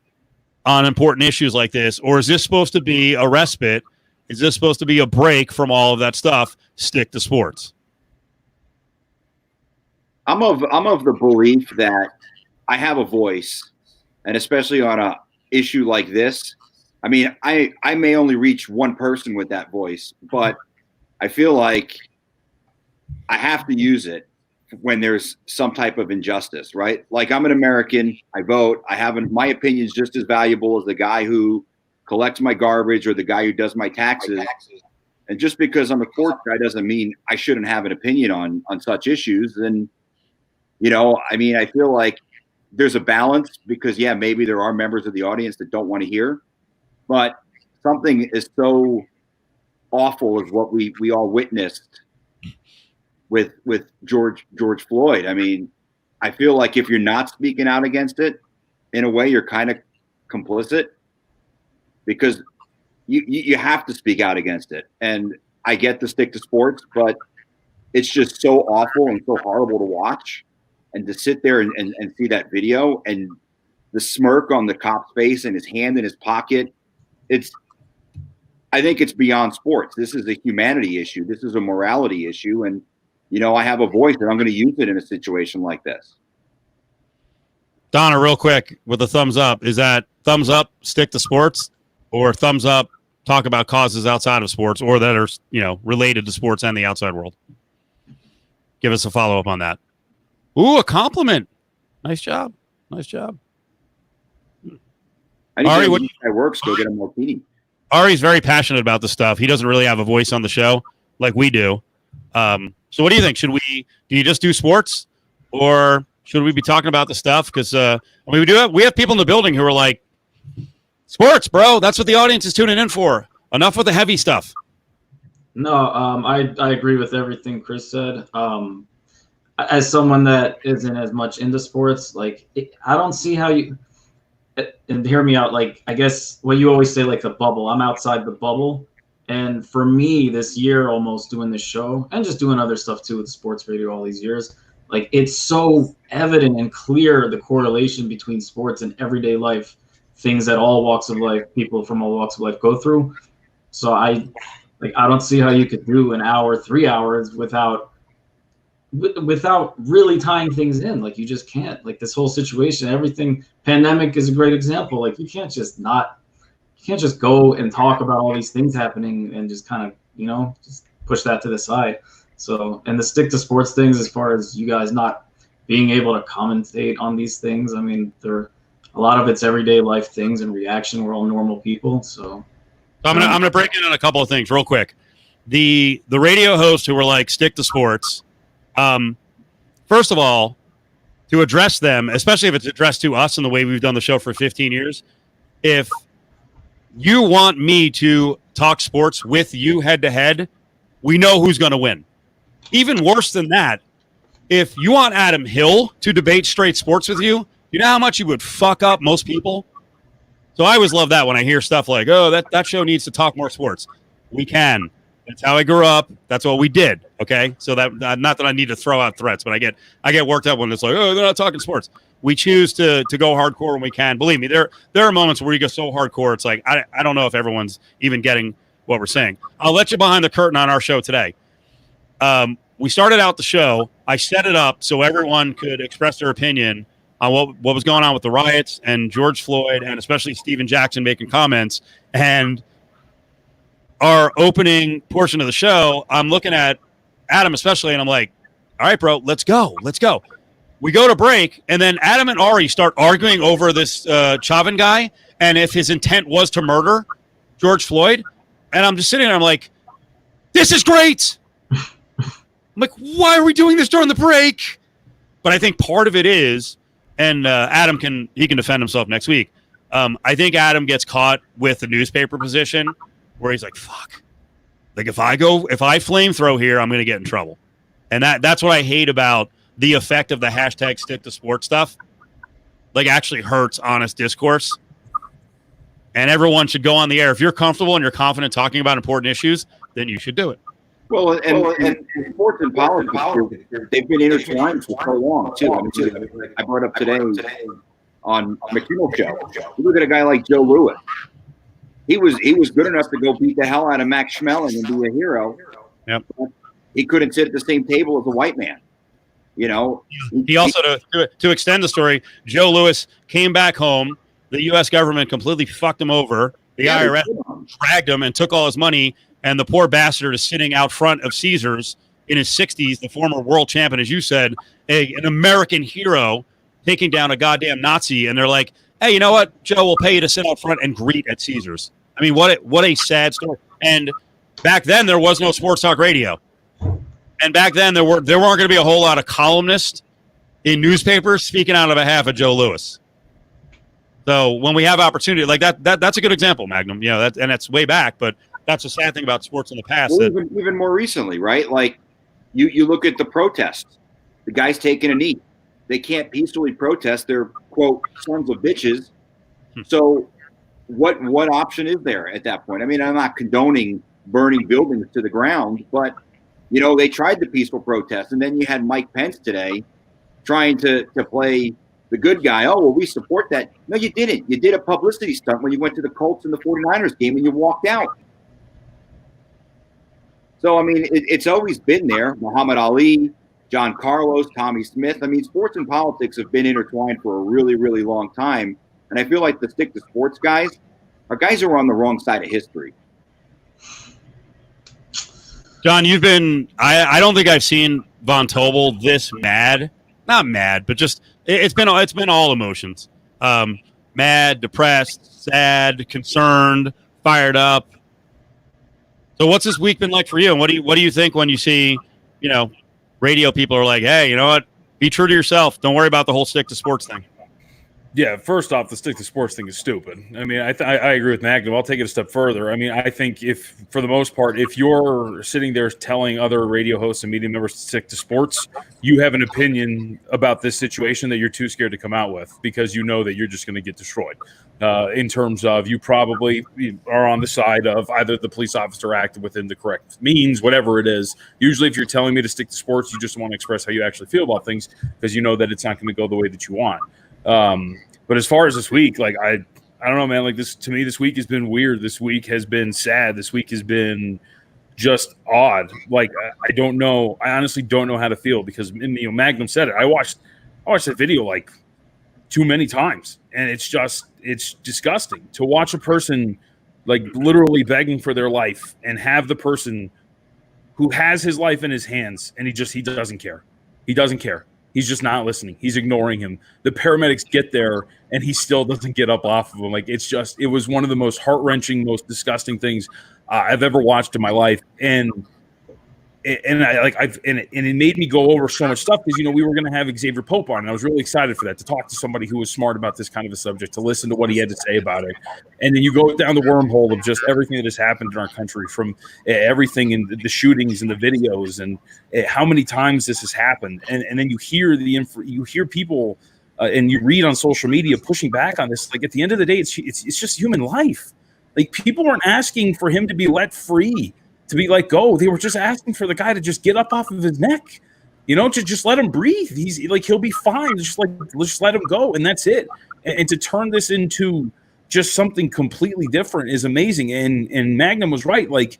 Speaker 3: on important issues like this, or is this supposed to be a respite? Is this supposed to be a break from all of that stuff? Stick to sports.
Speaker 4: I'm of the belief that I have a voice, and especially on a issue like this. I mean, I may only reach one person with that voice, but I feel like I have to use it when there's some type of injustice, right? Like, I'm an American, I vote, my opinion is just as valuable as the guy who collects my garbage or the guy who does my taxes. And just because I'm a sports guy doesn't mean I shouldn't have an opinion on such issues. And, I mean, I feel like there's a balance because, yeah, maybe there are members of the audience that don't want to hear, but something is so awful as what we all witnessed with George Floyd. I mean, I feel like if you're not speaking out against it, in a way, you're kind of complicit because you have to speak out against it. And I get to stick to sports, but it's just so awful and so horrible to watch and to sit there and see that video and the smirk on the cop's face and his hand in his pocket. I think it's beyond sports. This is a humanity issue. This is a morality issue. And, I have a voice and I'm going to use it in a situation like this.
Speaker 3: Donna, real quick with a thumbs up, is that thumbs up, stick to sports, or thumbs up, talk about causes outside of sports or that are, related to sports and the outside world? Give us a follow up on that. Ooh, a compliment. Nice job. Nice job.
Speaker 4: Ari, what works? Go get a martini.
Speaker 3: Ari's very passionate about this stuff. He doesn't really have a voice on the show like we do. So what do you think? Do you just do sports, or should we be talking about the stuff? Because we have people in the building who are like, sports, bro. That's what the audience is tuning in for. Enough with the heavy stuff.
Speaker 2: No, I agree with everything Chris said. As someone that isn't as much into sports, I don't see how you. And hear me out. Like, I guess what you always say, like the bubble. I'm outside the bubble. And for me, this year, almost doing this show and just doing other stuff too with sports radio all these years, like, it's so evident and clear the correlation between sports and everyday life, things that all walks of life, people from all walks of life go through. So I don't see how you could do an hour, 3 hours without without really tying things in. Like, you just can't. Like, this whole situation, everything, pandemic is a great example. Like, you can't just go and talk about all these things happening and just kind of, just push that to the side. So, and the stick to sports things, as far as you guys not being able to commentate on these things, I mean, a lot of it's everyday life things and reaction. We're all normal people. So
Speaker 3: I'm gonna break in on a couple of things real quick. The radio hosts who were like, stick to sports. First of all, to address them, especially if it's addressed to us in the way we've done the show for 15 years, if you want me to talk sports with you head to head, we know who's going to win. Even worse than that, if you want Adam Hill to debate straight sports with you, you know how much you would fuck up most people? So I always love that when I hear stuff like, oh, that show needs to talk more sports. We can. That's how I grew up. That's what we did. Okay. So that, not that I need to throw out threats, but I get worked up when it's like, oh, they're not talking sports. We choose to go hardcore when we can. Believe me, there are moments where you go so hardcore, it's like, I don't know if everyone's even getting what we're saying. I'll let you behind the curtain on our show today. We started out the show. I set it up so everyone could express their opinion on what was going on with the riots and George Floyd, and especially Stephen Jackson making comments. And our opening portion of the show, I'm looking at Adam especially, and I'm like, all right, bro, let's go. We go to break, and then Adam and Ari start arguing over this Chauvin guy and if his intent was to murder George Floyd. And I'm just sitting there, I'm like, this is great. I'm like, why are we doing this during the break? But I think part of it is, and Adam can defend himself next week. I think Adam gets caught with the newspaper position where he's like, fuck. Like, if I flamethrow here, I'm going to get in trouble. And that's what I hate about the effect of the hashtag stick to sports stuff. Like, actually hurts honest discourse. And everyone should go on the air. If you're comfortable and you're confident talking about important issues, then you should do it.
Speaker 4: Well, and sports and politics, they've been intertwined for so long, too. I brought up today on McKinnell's show. You look at a guy like Joe Lewis. He was good enough to go beat the hell out of Max Schmeling and be a hero.
Speaker 3: Yep.
Speaker 4: He couldn't sit at the same table as a white man. He
Speaker 3: also, to extend the story, Joe Lewis came back home. The U.S. government completely fucked him over. The IRS dragged him and took all his money. And the poor bastard is sitting out front of Caesars in his 60s, the former world champion, as you said, an American hero taking down a goddamn Nazi. And they're like, hey, you know what? Joe, we'll pay you to sit out front and greet at Caesars. I mean, what a sad story. And back then, there was no sports talk radio. And back then, there weren't going to be a whole lot of columnists in newspapers speaking out on behalf of Joe Lewis. So when we have opportunity like that's a good example, Magnum. And that's way back, but that's a sad thing about sports in the past.
Speaker 4: Well, even more recently, right? Like you look at the protests. The guy's taking a knee. They can't peacefully protest. They're, quote, sons of bitches. So what option is there at that point? I mean, I'm not condoning burning buildings to the ground, but they tried the peaceful protest, and then you had Mike Pence today trying to play the good guy. Oh, well, we support that. No, you didn't. You did a publicity stunt when you went to the Colts and the 49ers game and you walked out. So, I mean, it's always been there. Muhammad Ali, John Carlos, Tommy Smith. I mean, sports and politics have been intertwined for a really, really long time. And I feel like the stick to sports guys are guys who are on the wrong side of history.
Speaker 3: John, you've been I don't think I've seen Von Tobel this mad. Not mad, but just it's been all emotions. Mad, depressed, sad, concerned, fired up. So what's this week been like for you? And what do you think when you see, radio people are like, hey, you know what? Be true to yourself. Don't worry about the whole stick to sports thing.
Speaker 5: Yeah, first off, the stick to sports thing is stupid. I mean, I agree with Magnum. I'll take it a step further. I mean, I think for the most part, if you're sitting there telling other radio hosts and media members to stick to sports, you have an opinion about this situation that you're too scared to come out with because you know that you're just going to get destroyed. In terms of you probably are on the side of either the police officer acted within the correct means, whatever it is. Usually, if you're telling me to stick to sports, you just want to express how you actually feel about things because you know that it's not going to go the way that you want. But as far as this week, like I don't know, man, like this, to me, this week has been weird. This week has been sad. This week has been just odd. Like I don't know. I honestly don't know how to feel because Magnum said it. I watched that video like too many times, and it's disgusting to watch a person like literally begging for their life and have the person who has his life in his hands, and he doesn't care. He doesn't care. He's just not listening. He's ignoring him. The paramedics get there, and he still doesn't get up off of him. Like it was one of the most heart-wrenching, most disgusting things I've ever watched in my life. And it made me go over so much stuff because we were going to have Xavier Pope on, and I was really excited for that, to talk to somebody who was smart about this kind of a subject, to listen to what he had to say about it. And then you go down the wormhole of just everything that has happened in our country, from everything in the shootings and the videos, and how many times this has happened. And then you hear people and you read on social media pushing back on this. Like at the end of the day, it's just human life. Like people weren't asking for him to be let free, to be let go. They were just asking for the guy to just get up off of his neck, to just let him breathe. He'll be fine. Just let him go. And that's it. And to turn this into just something completely different is amazing. And Magnum was right. Like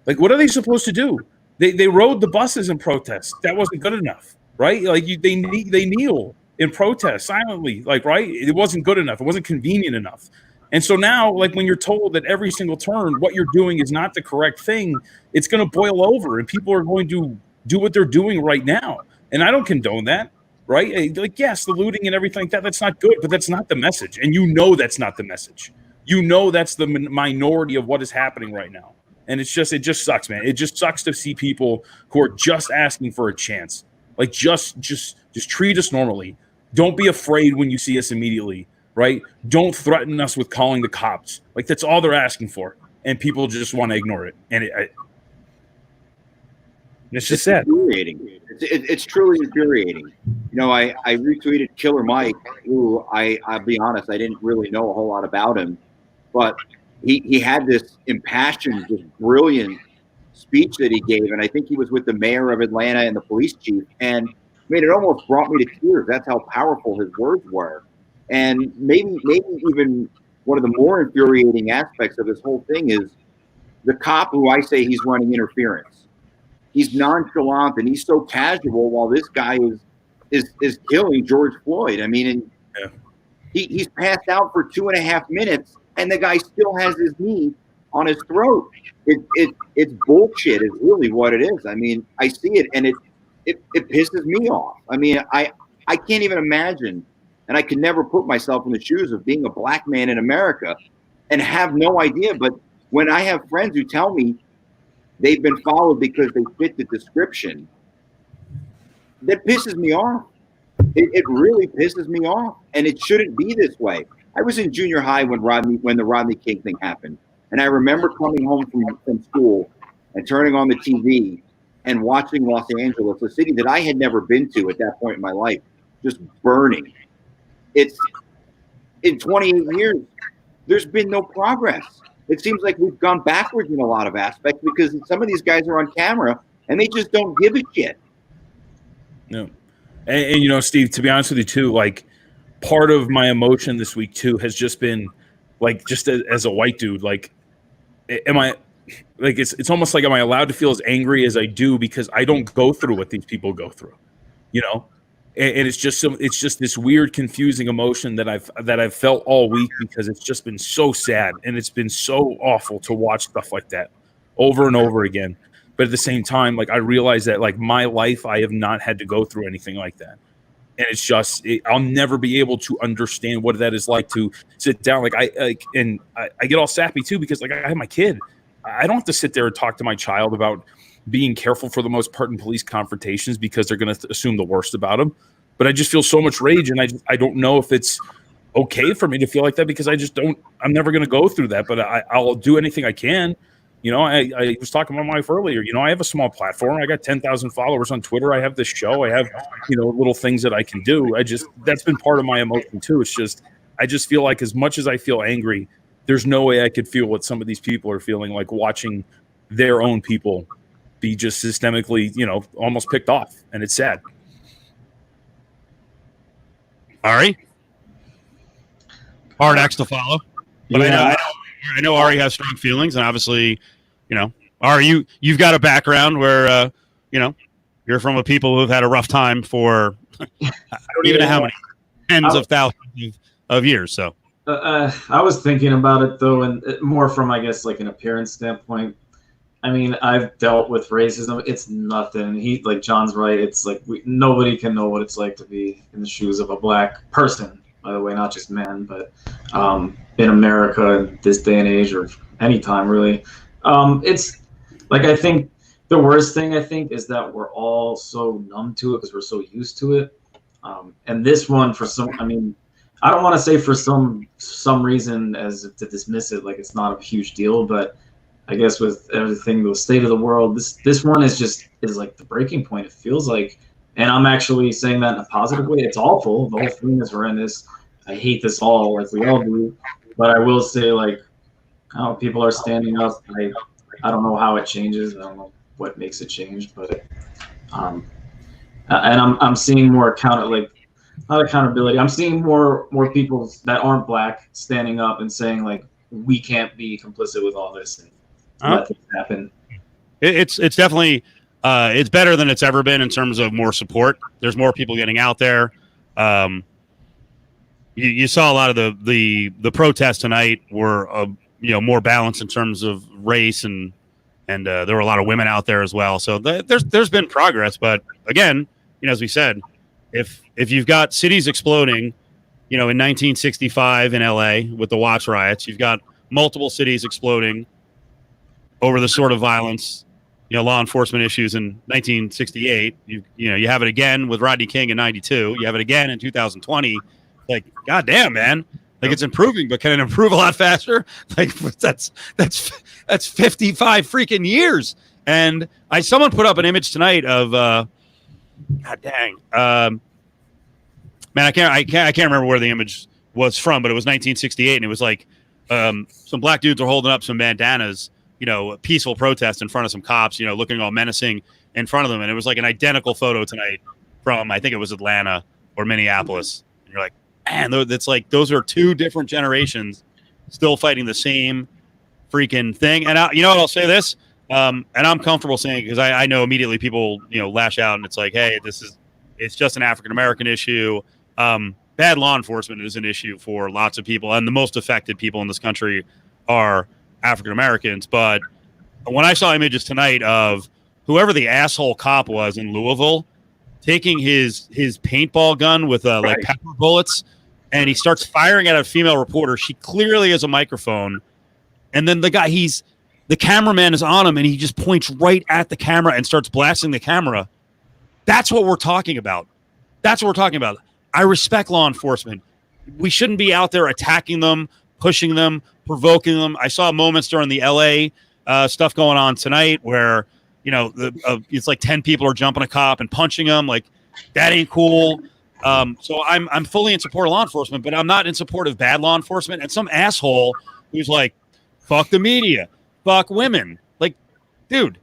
Speaker 5: what are they supposed to do? They rode the buses in protest. That wasn't good enough, right? Like they kneel in protest silently, right? It wasn't good enough. It wasn't convenient enough. And so now, like when you're told that every single turn, what you're doing is not the correct thing, it's going to boil over, and people are going to do what they're doing right now. And I don't condone that, right? Like, yes, the looting and everything like that, that's not good, but that's not the message. And that's not the message. That's the minority of what is happening right now. And it just sucks, man. It just sucks to see people who are just asking for a chance. Like just treat us normally. Don't be afraid when you see us immediately. Right? Don't threaten us with calling the cops. Like that's all they're asking for, and people just want to ignore it. And it's just sad.
Speaker 4: Infuriating. It's truly infuriating. I retweeted Killer Mike, who I'll be honest, I didn't really know a whole lot about him, but he had this impassioned, just brilliant speech that he gave, and I think he was with the mayor of Atlanta and the police chief, and it almost brought me to tears. That's how powerful his words were. And maybe even one of the more infuriating aspects of this whole thing is the cop who I say he's running interference. He's nonchalant and he's so casual while this guy is killing George Floyd. I mean, he's passed out for 2.5 minutes and the guy still has his knee on his throat. It's bullshit is really what it is. I mean, I see it and it pisses me off. I mean, I can't even imagine. And I could never put myself in the shoes of being a black man in America and have no idea. But when I have friends who tell me they've been followed because they fit the description, that pisses me off. It really pisses me off. And it shouldn't be this way. I was in junior high when the Rodney King thing happened. And I remember coming home from school and turning on the TV and watching Los Angeles, a city that I had never been to at that point in my life, just burning. It's in 28 years, there's been no progress. It seems like we've gone backwards in a lot of aspects because some of these guys are on camera and they just don't give a shit.
Speaker 5: No. And Steve, to be honest with you too, like part of my emotion this week too has just been like, just as a white dude, like, am I like, it's almost like, am I allowed to feel as angry as I do because I don't go through what these people go through, And it's just this weird, confusing emotion that I've felt all week because it's just been so sad and it's been so awful to watch stuff like that over and over again. But at the same time, like I realize that like my life, I have not had to go through anything like that, and it's just I'll never be able to understand what that is like to sit down. Like I get all sappy too because like I have my kid. I don't have to sit there and talk to my child about being careful for the most part in police confrontations because they're going to assume the worst about them. But I just feel so much rage, and I don't know if it's okay for me to feel like that because I'm never going to go through that, but I'll do anything I can. I was talking to my wife earlier, I have a small platform. I got 10,000 followers on Twitter. I have this show. I have, little things that I can do. That's been part of my emotion too. It's just, I just feel like as much as I feel angry, there's no way I could feel what some of these people are feeling, like watching their own people be just systemically, almost picked off. And it's sad.
Speaker 3: Ari? Hard acts to follow. But yeah. I know Ari has strong feelings, and obviously, You've got a background where you're from a people who've had a rough time for I don't even know how many tens of thousands of years. So
Speaker 2: I was thinking about it though, and more from I guess like an appearance standpoint. I mean, I've dealt with racism. It's nothing. Like John's right. It's like nobody can know what it's like to be in the shoes of a black person. By the way, not just men, but in America in this day and age, or any time really. It's like I think the worst thing is that we're all so numb to it because we're so used to it. And this one, for some, I mean, I don't want to say for some reason as to dismiss it like it's not a huge deal, but I guess with everything, the state of the world, this one is like the breaking point. It feels like, and I'm actually saying that in a positive way. It's awful. The whole thing is horrendous. I hate this all, like we all do. But I will say, like, how people are standing up. I don't know how it changes. I don't know what makes it change, but and I'm seeing more not accountability. I'm seeing more people that aren't black standing up and saying like we can't be complicit with all this and let this happen.
Speaker 3: It's definitely it's better than it's ever been in terms of more support. There's more people getting out there. You saw a lot of the protests tonight were more balanced in terms of race and there were a lot of women out there as well. So there's been progress, but again, as we said, if you've got cities exploding, in 1965 in LA with the Watts riots, you've got multiple cities exploding over the sort of violence, law enforcement issues in 1968. You have it again with Rodney King in 92. You have it again in 2020. Like, goddamn, man. Like, it's improving, but can it improve a lot faster? Like, that's 55 freaking years. And someone put up an image tonight of God dang, man, I can't remember where the image was from, but it was 1968, and it was like some black dudes are holding up some bandanas, a peaceful protest in front of some cops, looking all menacing in front of them, and it was like an identical photo tonight from I think it was Atlanta or Minneapolis. And you're like, man, that's like those are two different generations still fighting the same freaking thing. And I'll say this, and I'm comfortable saying it because I know immediately people lash out, and it's like, hey, it's just an African American issue. Bad law enforcement is an issue for lots of people, and the most affected people in this country are African Americans. But when I saw images tonight of whoever the asshole cop was in Louisville taking his paintball gun with like pepper bullets, and he starts firing at a female reporter. She clearly has a microphone, and then the cameraman is on him, and he just points right at the camera and starts blasting the camera. That's what we're talking about. I respect law enforcement. We shouldn't be out there attacking them, pushing them, provoking them. I saw moments during the LA stuff going on tonight where, it's like 10 people are jumping a cop and punching them. Like, that ain't cool. So I'm fully in support of law enforcement, but I'm not in support of bad law enforcement. And some asshole who's like, fuck the media, fuck women. Like, dude,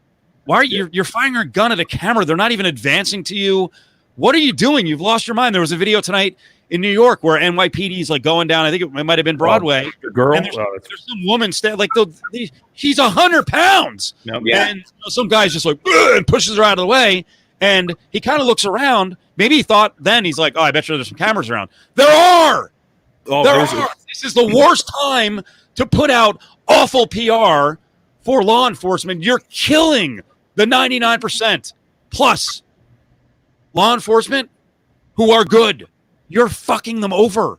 Speaker 3: why are you're firing a gun at a camera? They're not even advancing to you. What are you doing? You've lost your mind. There was a video tonight in New York where NYPD is like going down. I think it might have been Broadway.
Speaker 5: The girl,
Speaker 3: and there's some woman she's 100 pounds.
Speaker 5: Yep.
Speaker 3: Yeah. And some guy's just like and pushes her out of the way. And he kind of looks around. Maybe he thought then he's like, oh, I bet you there's some cameras around. There are. This is the worst time to put out awful PR for law enforcement. You're killing the 99% plus law enforcement who are good. You're fucking them over.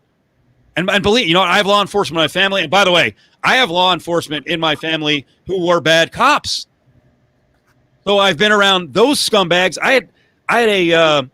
Speaker 3: And believe, I have law enforcement in my family. And by the way, I have law enforcement in my family who were bad cops. So I've been around those scumbags. I had a,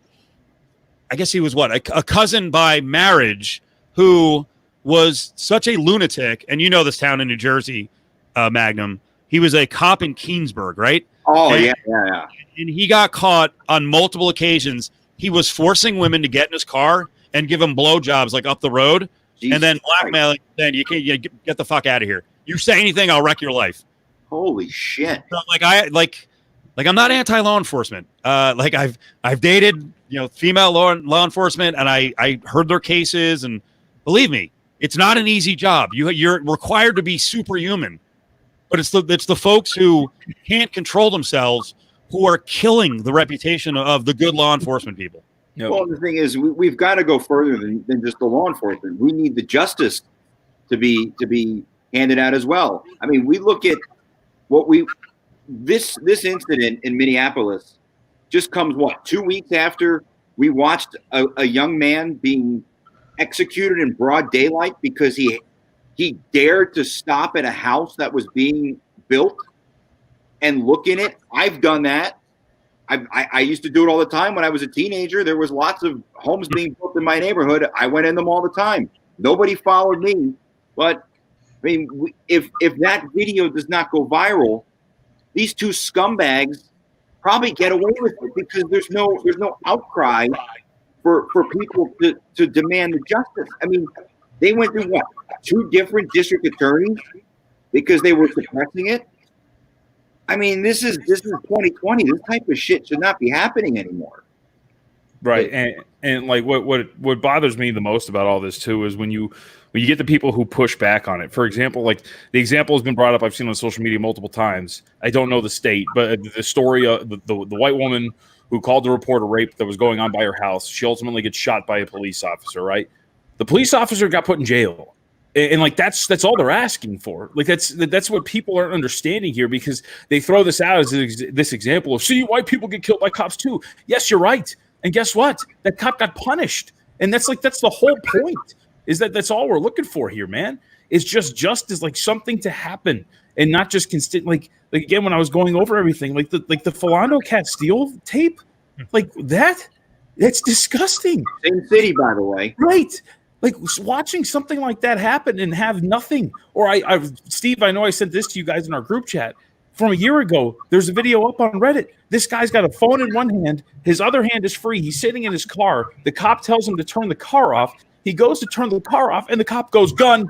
Speaker 3: I guess he was a cousin by marriage who was such a lunatic. And this town in New Jersey, Magnum. He was a cop in Keensburg, right?
Speaker 4: Oh,
Speaker 3: and,
Speaker 4: yeah.
Speaker 3: And he got caught on multiple occasions. He was forcing women to get in his car and give them blowjobs like up the road, Jesus and then blackmailing. Then you can't get the fuck out of here. You say anything, I'll wreck your life.
Speaker 4: Holy shit!
Speaker 3: So, I'm not anti-law enforcement. I've dated female law enforcement, and I heard their cases, and believe me, it's not an easy job. You're required to be superhuman. but it's the folks who can't control themselves who are killing the reputation of the good law enforcement people.
Speaker 5: Yep.
Speaker 4: Well, the thing is, we've got to go further than just the law enforcement. We need the justice to be handed out as well. I mean, we look at this incident in Minneapolis just comes 2 weeks after we watched a young man being executed in broad daylight because he dared to stop at a house that was being built and look in it. I've done that. I used to do it all the time when I was a teenager. There was lots of homes being built in my neighborhood. I went in them all the time. Nobody followed me. But I mean, if that video does not go viral, these two scumbags probably get away with it because there's no outcry for people to demand the justice. I mean, they went through 2 different district attorneys because they were suppressing it. I mean, this is 2020. This type of shit should not be happening anymore.
Speaker 5: Right. And like what bothers me the most about all this too is when you get the people who push back on it. For example, like the example has been brought up, I've seen on social media multiple times. I don't know the state, but the story of the white woman who called to report a rape that was going on by her house, she ultimately gets shot by a police officer, right? The police officer got put in jail. And like that's all they're asking for. Like that's what people aren't understanding here, because they throw this out as this example of, see, white people get killed by cops too. Yes, you're right. And guess what? That cop got punished. And that's the whole point, is that's all we're looking for here, man. It's just justice, like something to happen, and not just constant. Like again, when I was going over everything, like the Philando Cat Steele tape, like that's disgusting.
Speaker 4: Same city, by the way.
Speaker 5: Right. Like watching something like that happen and have nothing. Or Steve, I know I sent this to you guys in our group chat from a year ago. There's a video up on Reddit. This guy's got a phone in one hand. His other hand is free. He's sitting in his car. The cop tells him to turn the car off. He goes to turn the car off, and the cop goes, gun.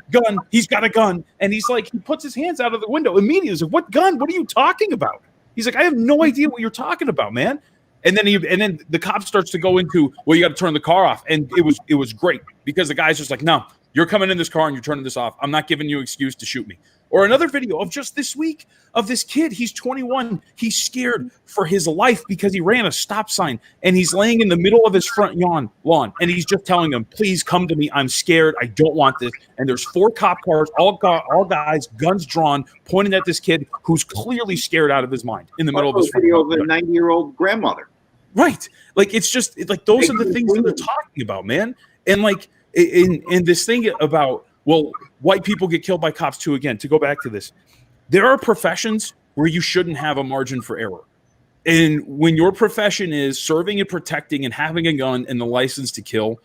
Speaker 5: He's got a gun. And he's like, he puts his hands out of the window immediately. He's like, what gun? What are you talking about? He's like, I have no idea what you're talking about, man. And then the cop starts to go into, well, you got to turn the car off. And it was great, because the guy's just like, no, you're coming in this car and you're turning this off. I'm not giving you an excuse to shoot me. Or another video of just this week of this kid. He's 21. He's scared for his life because he ran a stop sign, and he's laying in the middle of his front lawn. And he's just telling them, please come to me. I'm scared. I don't want this. And there's 4 cop cars, all guys, guns drawn, pointing at this kid who's clearly scared out of his mind in the middle of his front
Speaker 4: video of a 90-year-old grandmother.
Speaker 5: Right. Like, it's just like, those are the things that they're talking about, man. And like, in this thing about, well, white people get killed by cops too. Again, to go back to this, there are professions where you shouldn't have a margin for error. And when your profession is serving and protecting and having a gun and the license to kill,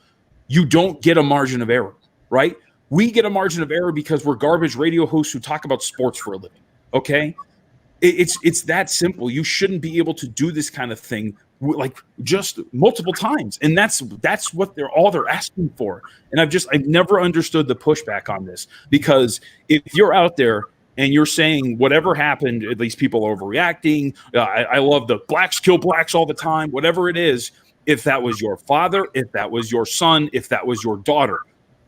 Speaker 5: you don't get a margin of error, right? We get a margin of error because we're garbage radio hosts who talk about sports for a living, okay? It's that simple. You shouldn't be able to do this kind of thing like just multiple times, and that's what they're asking for. And I've never understood the pushback on this, because if you're out there and you're saying whatever happened, at least people are overreacting. I love the blacks kill blacks all the time, whatever it is. If that was your father, if that was your son, if that was your daughter,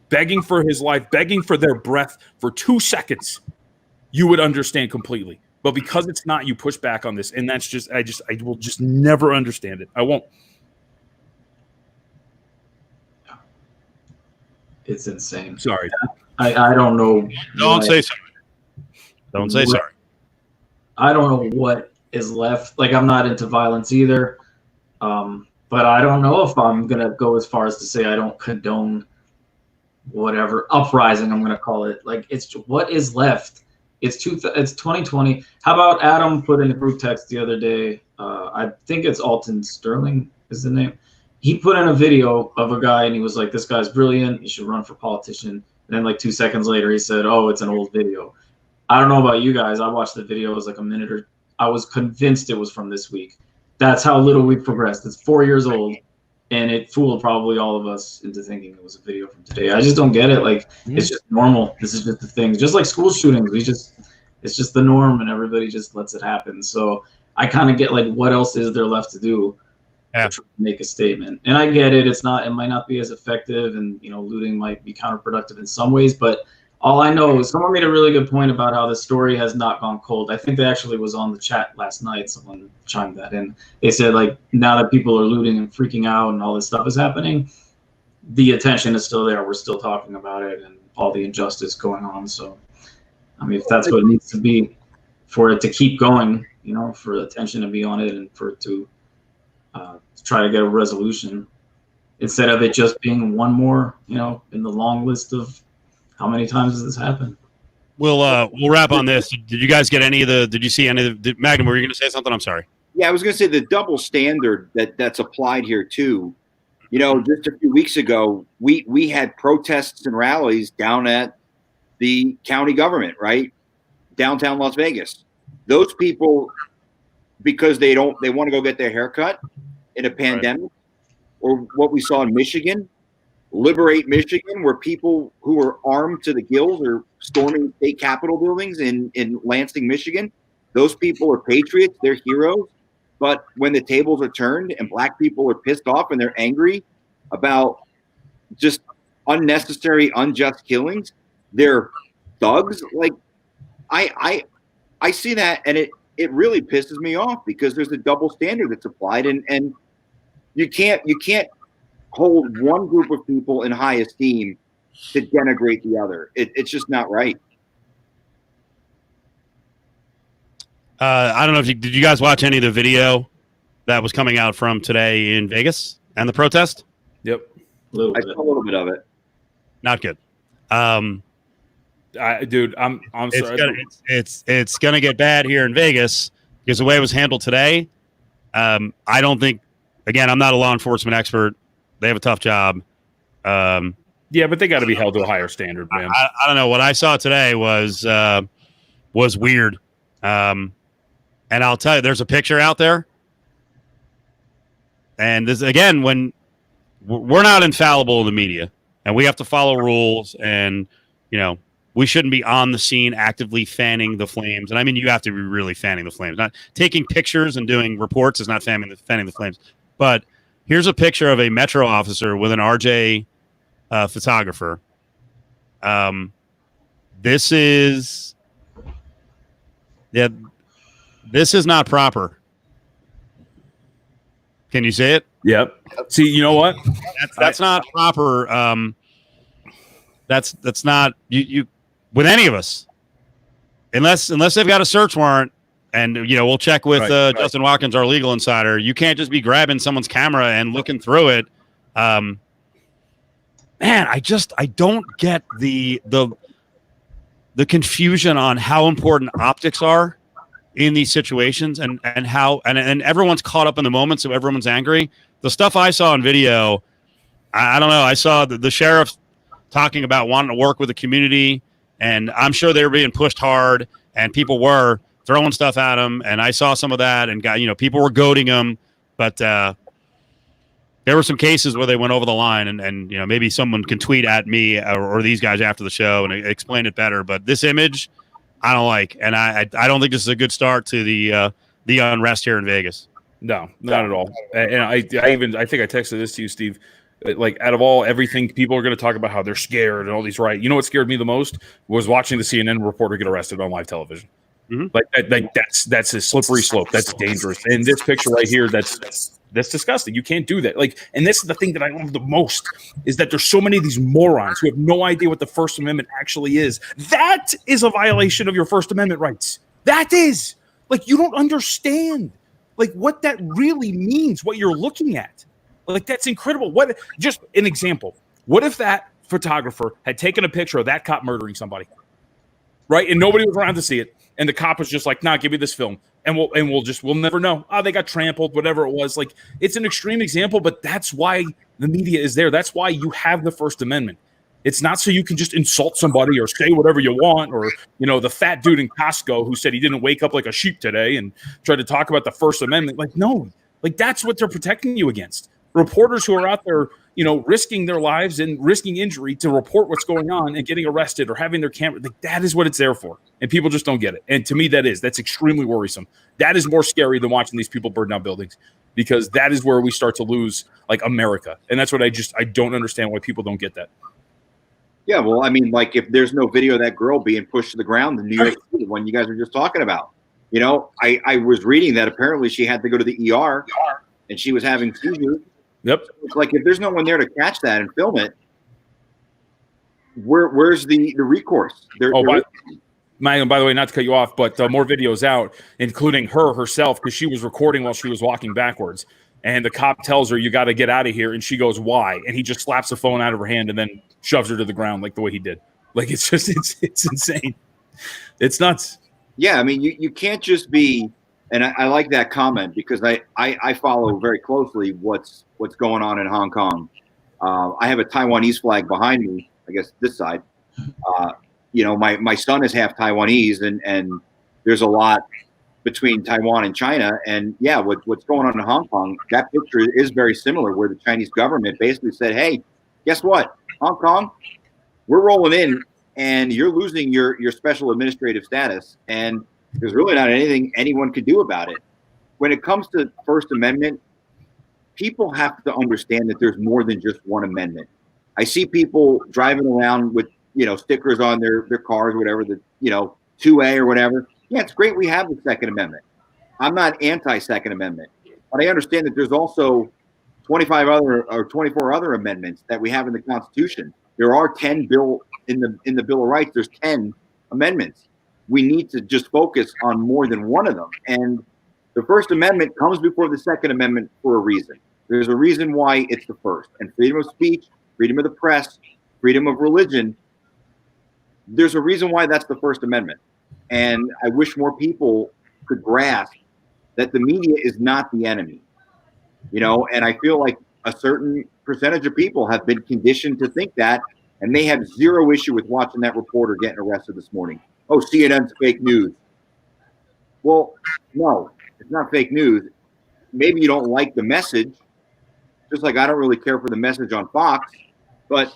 Speaker 5: begging for his life, begging for their breath for 2 seconds, you would understand completely. But because it's not, you push back on this, and that's just I will just never understand it. I won't.
Speaker 2: It's insane.
Speaker 5: Sorry.
Speaker 2: I don't know.
Speaker 3: Don't say sorry. Don't say sorry.
Speaker 2: I don't know what is left. Like, I'm not into violence either. But I don't know if I'm going to go as far as to say I don't condone whatever uprising I'm going to call it. Like, it's what is left. It's 2020. How about Adam put in a group text the other day? I think it's Alton Sterling is the name. He put in a video of a guy, and he was like, this guy's brilliant. He should run for politician. And then like 2 seconds later, he said, oh, it's an old video. I don't know about you guys. I watched the video. It was like a minute, or I was convinced it was from this week. That's how little we've progressed. It's 4 years old, and it fooled probably all of us into thinking it was a video from today. I just don't get it. Like, it's just normal. This is just the thing. Just like school shootings, it's just the norm, and everybody just lets it happen. So I kind of get like, what else is there left to do to try to make a statement? And I get it. It might not be as effective, and looting might be counterproductive in some ways, but All I know is someone made a really good point about how the story has not gone cold. I think they actually was on the chat last night. Someone chimed that in. They said, like, now that people are looting and freaking out and all this stuff is happening, the attention is still there. We're still talking about it and all the injustice going on. So, I mean, if that's what it needs to be for it to keep going, you know, for attention to be on it and for it to try to get a resolution instead of it just being one more, you know, in the long list of how many times has this happened?
Speaker 3: We'll wrap on this. Did you guys get any of the? Did you see any of the? Magnum, were you going to say something? I'm sorry.
Speaker 4: Yeah, I was going to say the double standard that's applied here too. You know, just a few weeks ago, we had protests and rallies down at the county government, right, downtown Las Vegas. Those people, because they want to go get their hair cut in a pandemic, right. Or what we saw in Michigan. Liberate Michigan, where people who are armed to the gills are storming state capitol buildings in Lansing, Michigan. Those people are patriots. They're heroes. But when the tables are turned and black people are pissed off and they're angry about just unnecessary, unjust killings, they're thugs. Like, I see that, and it really pisses me off because there's a double standard that's applied, and you can't hold one group of people in high esteem to denigrate the other. It's just not right.
Speaker 3: I don't know if did you guys watch any of the video that was coming out from today in Vegas and the protest?
Speaker 5: Yep.
Speaker 4: I saw a little bit of it.
Speaker 3: Not good.
Speaker 5: Dude, I'm sorry.
Speaker 3: It's gonna get bad here in Vegas because the way it was handled today. I don't think. Again, I'm not a law enforcement expert. They have a tough job.
Speaker 5: Yeah, but they got to be held to a higher standard, man.
Speaker 3: I don't know. What I saw today was weird. And I'll tell you, there's a picture out there. And this again, when we're not infallible in the media, and we have to follow rules, and you know, we shouldn't be on the scene actively fanning the flames. And I mean, you have to be really fanning the flames. Not taking pictures and doing reports is not fanning the flames. But here's a picture of a Metro officer with an RJ photographer. This is not proper. Can you say it?
Speaker 5: Yep. See, you know what?
Speaker 3: That's not proper. That's not you with any of us, unless they've got a search warrant. And, you know, we'll check with Justin Watkins, our legal insider. You can't just be grabbing someone's camera and looking through it. Man, I don't get the confusion on how important optics are in these situations and how and everyone's caught up in the moment, so everyone's angry. The stuff I saw in video, I don't know. I saw the sheriff talking about wanting to work with the community, and I'm sure they were being pushed hard, and people were throwing stuff at him, and I saw some of that, and people were goading him, but there were some cases where they went over the line, and maybe someone can tweet at me or these guys after the show and explain it better. But this image, I don't like, and I don't think this is a good start to the unrest here in Vegas.
Speaker 5: No, not at all. And I think I texted this to you, Steve. Like, out of everything, people are going to talk about how they're scared and all these right. You know what scared me the most was watching the CNN reporter get arrested on live television. Mm-hmm. Like that's a slippery slope. That's dangerous. And this picture right here, that's disgusting. You can't do that. Like, and this is the thing that I love the most is that there's so many of these morons who have no idea what the First Amendment actually is. That is a violation of your First Amendment rights. That is, like, you don't understand like what that really means, what you're looking at. Like, that's incredible. What, just an example. What if that photographer had taken a picture of that cop murdering somebody, right? And nobody was around to see it. And the cop was just like, nah, give me this film. And we'll never know. Oh, they got trampled, whatever it was. Like, it's an extreme example, but that's why the media is there. That's why you have the First Amendment. It's not so you can just insult somebody or say whatever you want, or, the fat dude in Costco who said he didn't wake up like a sheep today and tried to talk about the First Amendment. Like, no, like, that's what they're protecting you against. Reporters who are out there, risking their lives and risking injury to report what's going on and getting arrested or having their camera, like, that is what it's there for. And people just don't get it. And to me, that's extremely worrisome. That is more scary than watching these people burn down buildings, because that is where we start to lose, like, America. And that's what I don't understand why people don't get that.
Speaker 4: Yeah, well, I mean, like if there's no video of that girl being pushed to the ground in New York City, the one you guys were just talking about, you know, I was reading that apparently she had to go to the ER and she was having seizures.
Speaker 5: Yep.
Speaker 4: So it's like if there's no one there to catch that and film it, where's the recourse?
Speaker 5: By the way, not to cut you off, but more videos out, including herself, because she was recording while she was walking backwards. And the cop tells her, "You got to get out of here." And she goes, "Why?" And he just slaps the phone out of her hand and then shoves her to the ground like the way he did. Like, it's just, it's insane. It's nuts.
Speaker 4: Yeah, I mean, you can't just be, and I like that comment because I follow very closely what's going on in Hong Kong. I have a Taiwanese flag behind me, I guess this side. You know, my son is half Taiwanese, and there's a lot between Taiwan and China. And yeah, what's going on in Hong Kong, that picture is very similar, where the Chinese government basically said, hey, guess what? Hong Kong, we're rolling in, and you're losing your special administrative status, and there's really not anything anyone could do about it. When it comes to First Amendment, people have to understand that there's more than just one amendment. I see people driving around with, you know, stickers on their cars, whatever, the, you know, 2A or whatever. Yeah, it's great we have the Second Amendment. I'm not anti-Second Amendment, but I understand that there's also 24 other amendments that we have in the Constitution. There are 10 in the Bill of Rights. There's 10 amendments. We need to just focus on more than one of them. And the First Amendment comes before the Second Amendment for a reason. There's a reason why it's the first. And freedom of speech, freedom of the press, freedom of religion, there's a reason why that's the First Amendment. And I wish more people could grasp that the media is not the enemy, you know, and I feel like a certain percentage of people have been conditioned to think that, and they have zero issue with watching that reporter getting arrested this morning. Oh, CNN's fake news. Well, no, it's not fake news. Maybe you don't like the message, just like I don't really care for the message on Fox, but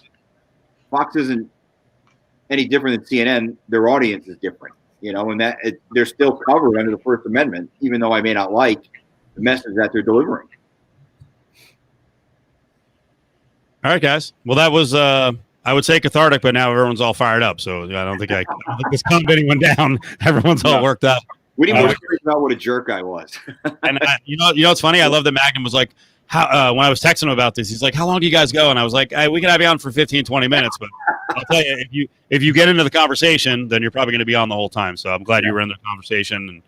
Speaker 4: Fox isn't any different than CNN. Their audience is different. You know, and they're still covered under the First Amendment, even though I may not like the message that they're delivering.
Speaker 3: All right, guys. Well, that was, I would say cathartic, but now everyone's all fired up. So I don't think this calmed anyone down. Everyone's all worked up.
Speaker 4: We need more stories about what a jerk I was.
Speaker 3: And you know what's funny? I love that Magnum was like, how when I was texting him about this, he's like, how long do you guys go? And I was like, hey, we can have you on for 15, 20 minutes, but I'll tell you, if you get into the conversation, then you're probably going to be on the whole time. So I'm glad you were in the conversation, and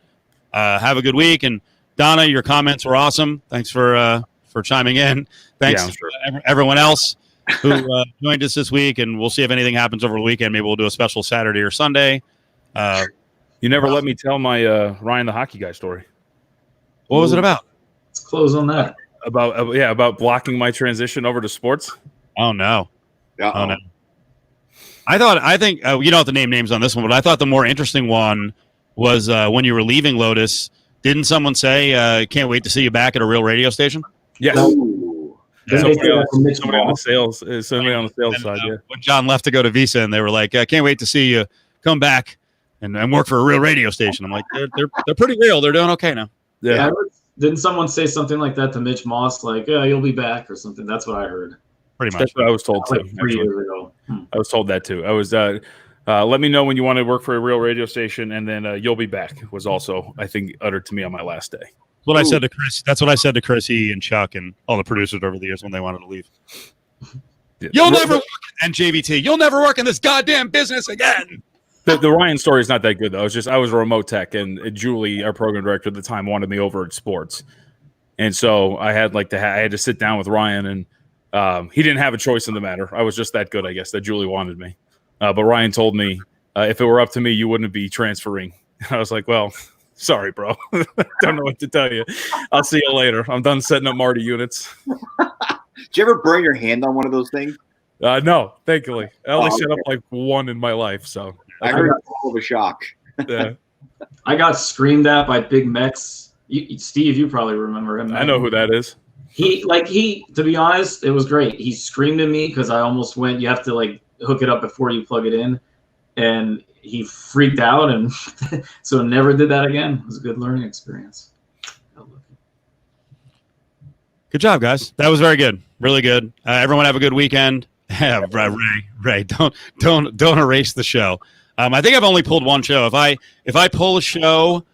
Speaker 3: have a good week. And Donna, your comments were awesome. Thanks for chiming in. Thanks to everyone else who joined us this week, and we'll see if anything happens over the weekend. Maybe we'll do a special Saturday or Sunday.
Speaker 5: You never let me tell my Ryan the hockey guy story.
Speaker 3: What was it about?
Speaker 2: Let's close on that.
Speaker 5: About blocking my transition over to sports.
Speaker 3: Oh no.
Speaker 4: Uh-oh.
Speaker 3: Oh no. I think you don't have to name names on this one, but I thought the more interesting one was when you were leaving Lotus. Didn't someone say, "Can't wait to see you back at a real radio station"?
Speaker 5: Yes.
Speaker 4: Ooh.
Speaker 5: Somebody on the sales side. Yeah.
Speaker 3: When John left to go to Visa, and they were like, "Can't wait to see you come back and work for a real radio station." I'm like, they're pretty real. They're doing okay now.
Speaker 5: Yeah.
Speaker 2: Didn't someone say something like that to Mitch Moss, like, you'll be back or something? That's what I heard.
Speaker 3: Pretty much.
Speaker 5: That's what I was told too.
Speaker 2: Like 3 years ago.
Speaker 5: I was told that too. I was let me know when you want to work for a real radio station, and then you'll be back was also, I think, uttered to me on my last day.
Speaker 3: That's what I said to Chris. That's what I said to Chrissy and Chuck and all the producers over the years when they wanted to leave.
Speaker 5: Yeah.
Speaker 3: You'll never work, and JVT, you'll never work in this goddamn business again.
Speaker 5: The Ryan story is not that good though. I was a remote tech, and Julie, our program director at the time, wanted me over at sports, and so I had to sit down with Ryan, and he didn't have a choice in the matter. I was just that good, I guess, that Julie wanted me. But Ryan told me if it were up to me, you wouldn't be transferring. I was like, well, sorry, bro. Don't know what to tell you. I'll see you later. I'm done setting up Marty units.
Speaker 4: Did you ever burn your hand on one of those things?
Speaker 5: No, thankfully. I only set up like one in my life, so.
Speaker 4: I heard it's all of a shock.
Speaker 5: Yeah.
Speaker 2: I got screamed at by Big Mex. Steve, you probably remember him.
Speaker 5: I know who that is.
Speaker 2: He, to be honest, it was great. He screamed at me because I almost went, you have to like hook it up before you plug it in. And he freaked out, and so never did that again. It was a good learning experience.
Speaker 3: Good job, guys. That was very good. Really good. Everyone have a good weekend. Yeah, Ray, don't erase the show. I think I've only pulled one show. If I pull a show,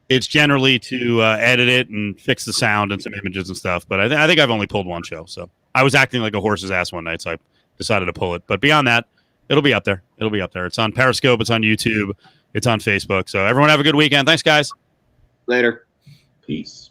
Speaker 3: it's generally to edit it and fix the sound and some images and stuff. But I think I've only pulled one show. So I was acting like a horse's ass one night, so I decided to pull it. But beyond that, it'll be up there. It's on Periscope. It's on YouTube. It's on Facebook. So everyone have a good weekend. Thanks, guys.
Speaker 4: Later.
Speaker 2: Peace.